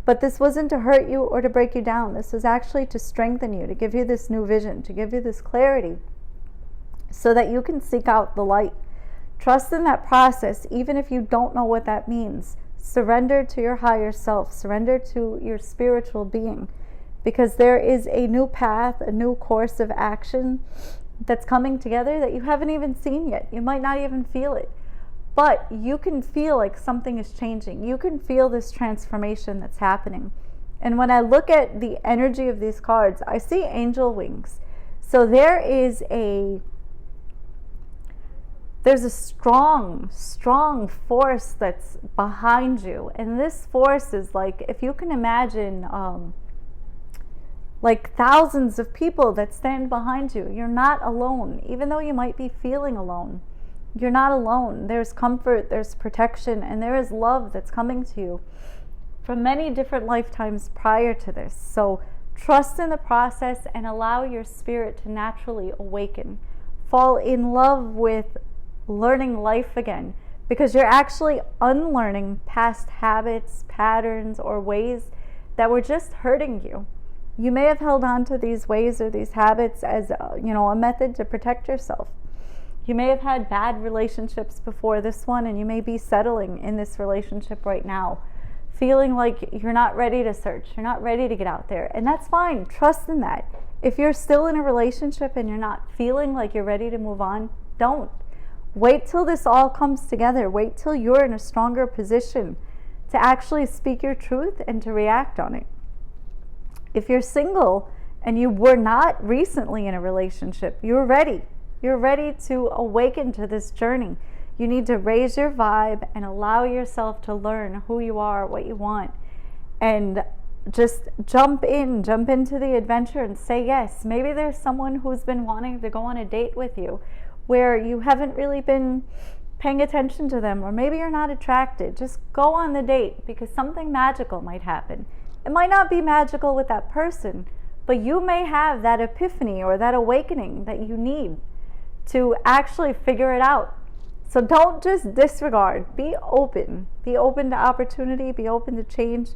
But this wasn't to hurt you or to break you down. This was actually to strengthen you, to give you this new vision, to give you this clarity, so that you can seek out the light. Trust in that process, even if you don't know what that means. Surrender to your higher self. Surrender to your spiritual being, because there is a new path, a new course of action that's coming together that you haven't even seen yet. You might not even feel it, but you can feel like something is changing. You can feel this transformation that's happening. And when I look at the energy of these cards, I see angel wings. So there's a strong force that's behind you. And this force is like, if you can imagine, like thousands of people that stand behind you. You're not alone. Even though you might be feeling alone, you're not alone. There's comfort, there's protection, and there is love that's coming to you from many different lifetimes prior to this. So trust in the process and allow your spirit to naturally awaken. Fall in love with learning life again, because you're actually unlearning past habits, patterns, or ways that were just hurting you. You may have held on to these ways or these habits as a method to protect yourself. You may have had bad relationships before this one, and you may be settling in this relationship right now, feeling like you're not ready to search, you're not ready to get out there, and that's fine. Trust in that. If you're still in a relationship and you're not feeling like you're ready to move on, don't. Wait till this all comes together. Wait till you're in a stronger position to actually speak your truth and to react on it. If you're single and you were not recently in a relationship, you're ready. You're ready to awaken to this journey. You need to raise your vibe and allow yourself to learn who you are, what you want, and just jump into the adventure and say yes. Maybe there's someone who's been wanting to go on a date with you where you haven't really been paying attention to them, or maybe you're not attracted. Just go on the date, because something magical might happen. It might not be magical with that person, but you may have that epiphany or that awakening that you need to actually figure it out. So don't just disregard. Be open. Be open to opportunity. Be open to change.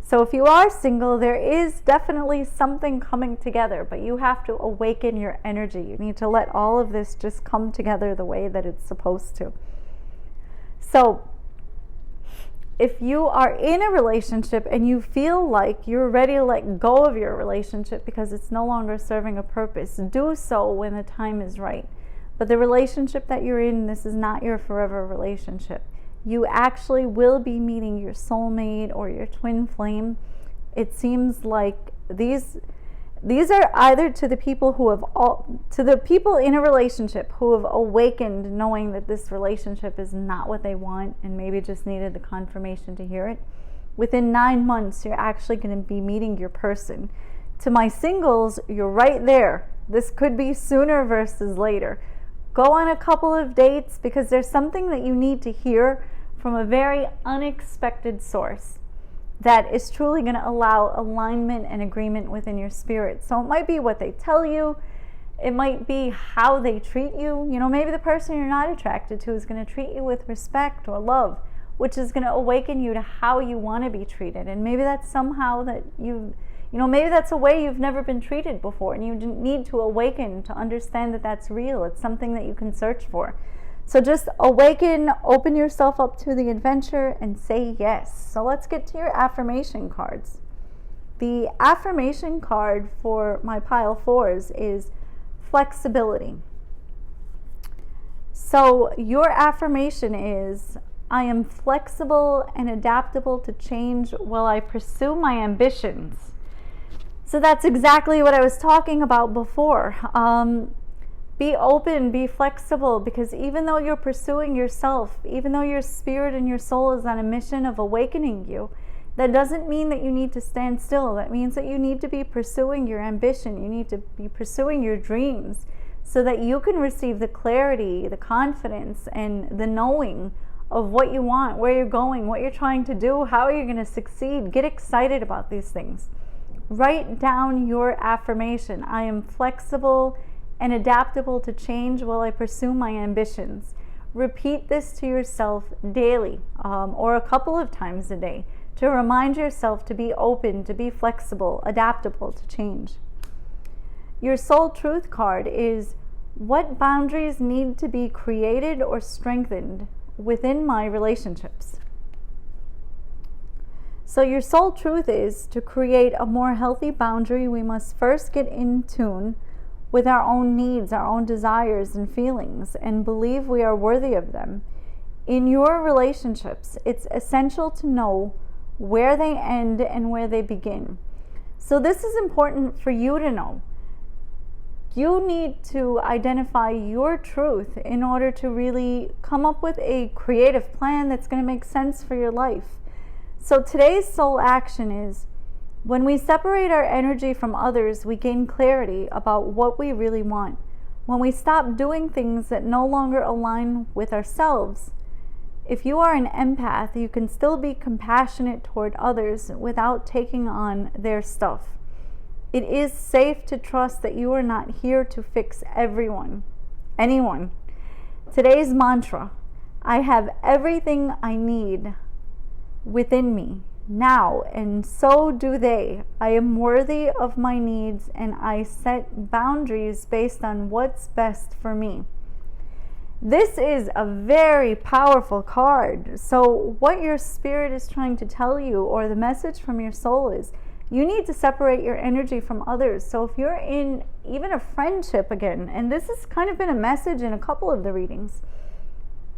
So if you are single, there is definitely something coming together, but you have to awaken your energy. You need to let all of this just come together the way that it's supposed to. So if you are in a relationship and you feel like you're ready to let go of your relationship because it's no longer serving a purpose, do so when the time is right. But the relationship that you're in, this is not your forever relationship. You actually will be meeting your soulmate or your twin flame. It seems like these are either to the people in a relationship who have awakened knowing that this relationship is not what they want and maybe just needed the confirmation to hear it. Within 9 months, you're actually going to be meeting your person. To my singles, you're right there. This could be sooner versus later. Go on a couple of dates, because there's something that you need to hear from a very unexpected source that is truly going to allow alignment and agreement within your spirit. So it might be what they tell you. It might be how they treat you. Maybe the person you're not attracted to is going to treat you with respect or love, which is going to awaken you to how you want to be treated. And maybe that's somehow that maybe that's a way you've never been treated before, and you need to awaken to understand that that's real. It's something that you can search for. So just awaken, open yourself up to the adventure, and say yes. So let's get to your affirmation cards. The affirmation card for my pile 4s is flexibility. So your affirmation is, I am flexible and adaptable to change while I pursue my ambitions. So that's exactly what I was talking about before. Be open, be flexible, because even though you're pursuing yourself, even though your spirit and your soul is on a mission of awakening you, that doesn't mean that you need to stand still. That means that you need to be pursuing your ambition. You need to be pursuing your dreams so that you can receive the clarity, the confidence, and the knowing of what you want, where you're going, what you're trying to do, how you're going to succeed. Get excited about these things. Write down your affirmation. I am flexible and adaptable to change while I pursue my ambitions. Repeat this to yourself daily, or a couple of times a day, to remind yourself to be open, to be flexible, adaptable to change. Your soul truth card is, what boundaries need to be created or strengthened within my relationships? So your soul truth is to create a more healthy boundary, we must first get in tune with our own needs, our own desires and feelings, and believe we are worthy of them. In your relationships, it's essential to know where they end and where they begin. So this is important for you to know. You need to identify your truth in order to really come up with a creative plan that's going to make sense for your life. So today's soul action is, when we separate our energy from others, we gain clarity about what we really want. When we stop doing things that no longer align with ourselves. If you are an empath, you can still be compassionate toward others without taking on their stuff. It is safe to trust that you are not here to fix anyone. Today's mantra: I have everything I need within me now, and so do they. I am worthy of my needs, and I set boundaries based on what's best for me. This is a very powerful card. So what your spirit is trying to tell you, or the message from your soul, is you need to separate your energy from others. So if you're in even a friendship, again, and this has kind of been a message in a couple of the readings,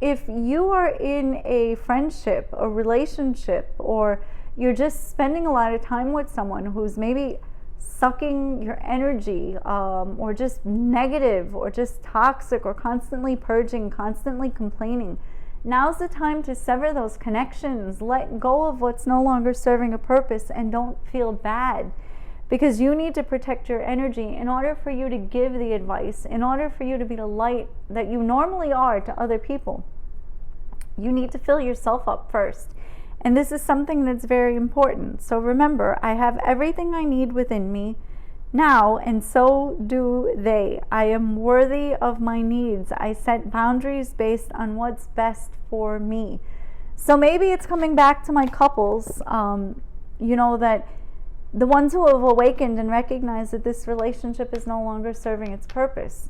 if you are in a friendship, a relationship, or you're just spending a lot of time with someone who's maybe sucking your energy, or just negative, or just toxic, or constantly purging, constantly complaining, now's the time to sever those connections. Let go of what's no longer serving a purpose, and don't feel bad, because you need to protect your energy in order for you to give the advice, in order for you to be the light that you normally are to other people. You need to fill yourself up first. And this is something that's very important. So remember, I have everything I need within me now, and so do they. I am worthy of my needs. I set boundaries based on what's best for me. So maybe it's coming back to my couples, that the ones who have awakened and recognized that this relationship is no longer serving its purpose.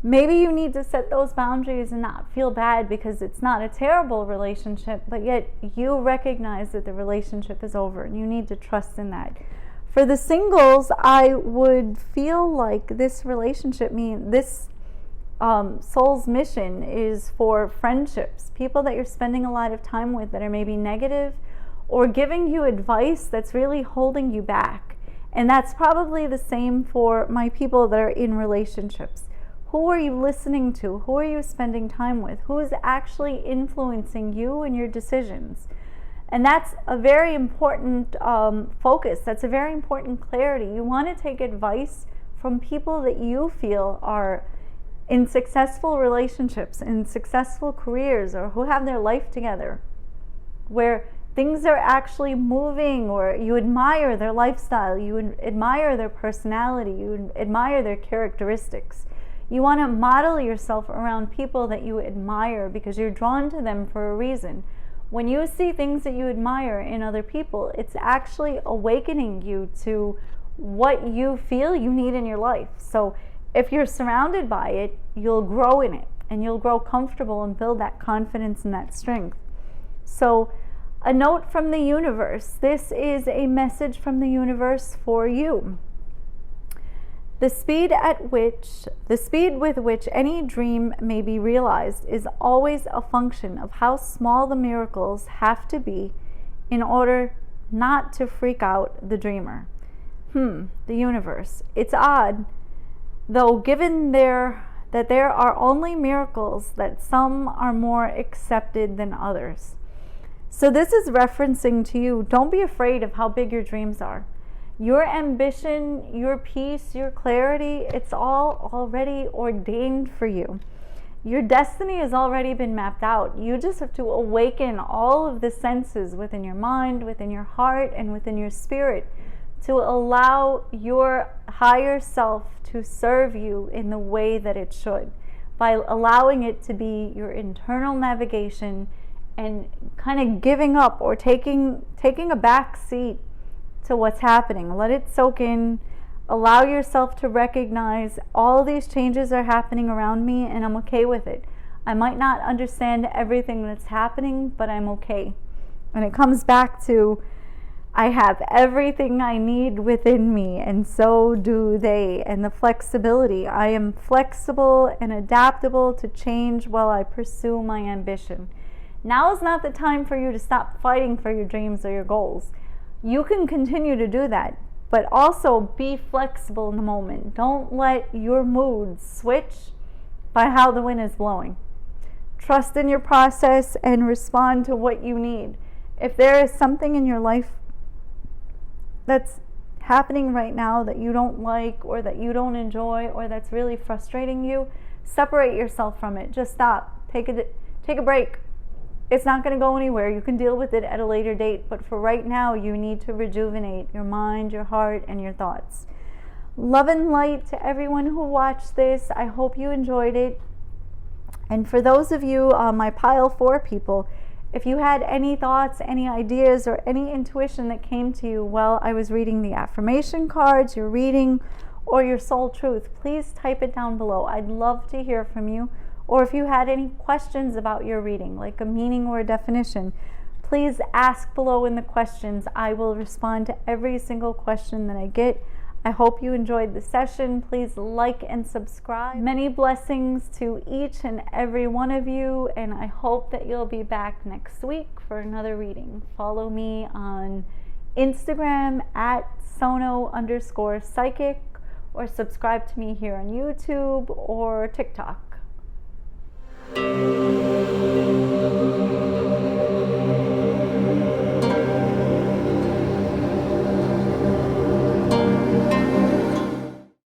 Maybe you need to set those boundaries and not feel bad because it's not a terrible relationship, but yet you recognize that the relationship is over, and you need to trust in that. For the singles, I would feel like this relationship this soul's mission is for friendships, people that you're spending a lot of time with that are maybe negative or giving you advice that's really holding you back. And that's probably the same for my people that are in relationships. Who are you listening to? Who are you spending time with? Who is actually influencing you and your decisions? And that's a very important focus. That's a very important clarity. You want to take advice from people that you feel are in successful relationships, in successful careers, or who have their life together, where things are actually moving, or you admire their lifestyle, you admire their personality, you admire their characteristics. You want to model yourself around people that you admire because you're drawn to them for a reason. When you see things that you admire in other people, it's actually awakening you to what you feel you need in your life. So if you're surrounded by it, you'll grow in it, and you'll grow comfortable and build that confidence and that strength. So a note from the universe. This is a message from the universe for you. The speed with which any dream may be realized is always a function of how small the miracles have to be in order not to freak out the dreamer. The universe. It's odd, though, given that there are only miracles, that some are more accepted than others. So this is referencing to you. Don't be afraid of how big your dreams are. Your ambition, your peace, your clarity, it's all already ordained for you. Your destiny has already been mapped out. You just have to awaken all of the senses within your mind, within your heart, and within your spirit to allow your higher self to serve you in the way that it should, by allowing it to be your internal navigation and kind of giving up or taking a back seat to what's happening. Let it soak in. Allow yourself to recognize all these changes are happening around me, and I'm okay with it. I might not understand everything that's happening, but I'm okay. And it comes back to I have everything I need within me, and so do they. And the flexibility. I am flexible and adaptable to change while I pursue my ambition. Now is not the time for you to stop fighting for your dreams or your goals. You can continue to do that, but also be flexible in the moment. Don't let your mood switch by how the wind is blowing. Trust in your process and respond to what you need. If there is something in your life that's happening right now that you don't like, or that you don't enjoy, or that's really frustrating you, separate yourself from it. Just stop. Take a break. It's not going to go anywhere. You can deal with it at a later date, but for right now, you need to rejuvenate your mind, your heart, and your thoughts. Love and light to everyone who watched this. I hope you enjoyed it. And for those of you, my pile 4 people, if you had any thoughts, any ideas, or any intuition that came to you while I was reading the affirmation cards, your reading, or your soul truth, please type it down below. I'd love to hear from you. Or if you had any questions about your reading, like a meaning or a definition, please ask below in the questions. I will respond to every single question that I get. I hope you enjoyed the session. Please like and subscribe. Many blessings to each and every one of you, and I hope that you'll be back next week for another reading. Follow me on Instagram at Sono_psychic, or subscribe to me here on YouTube or TikTok.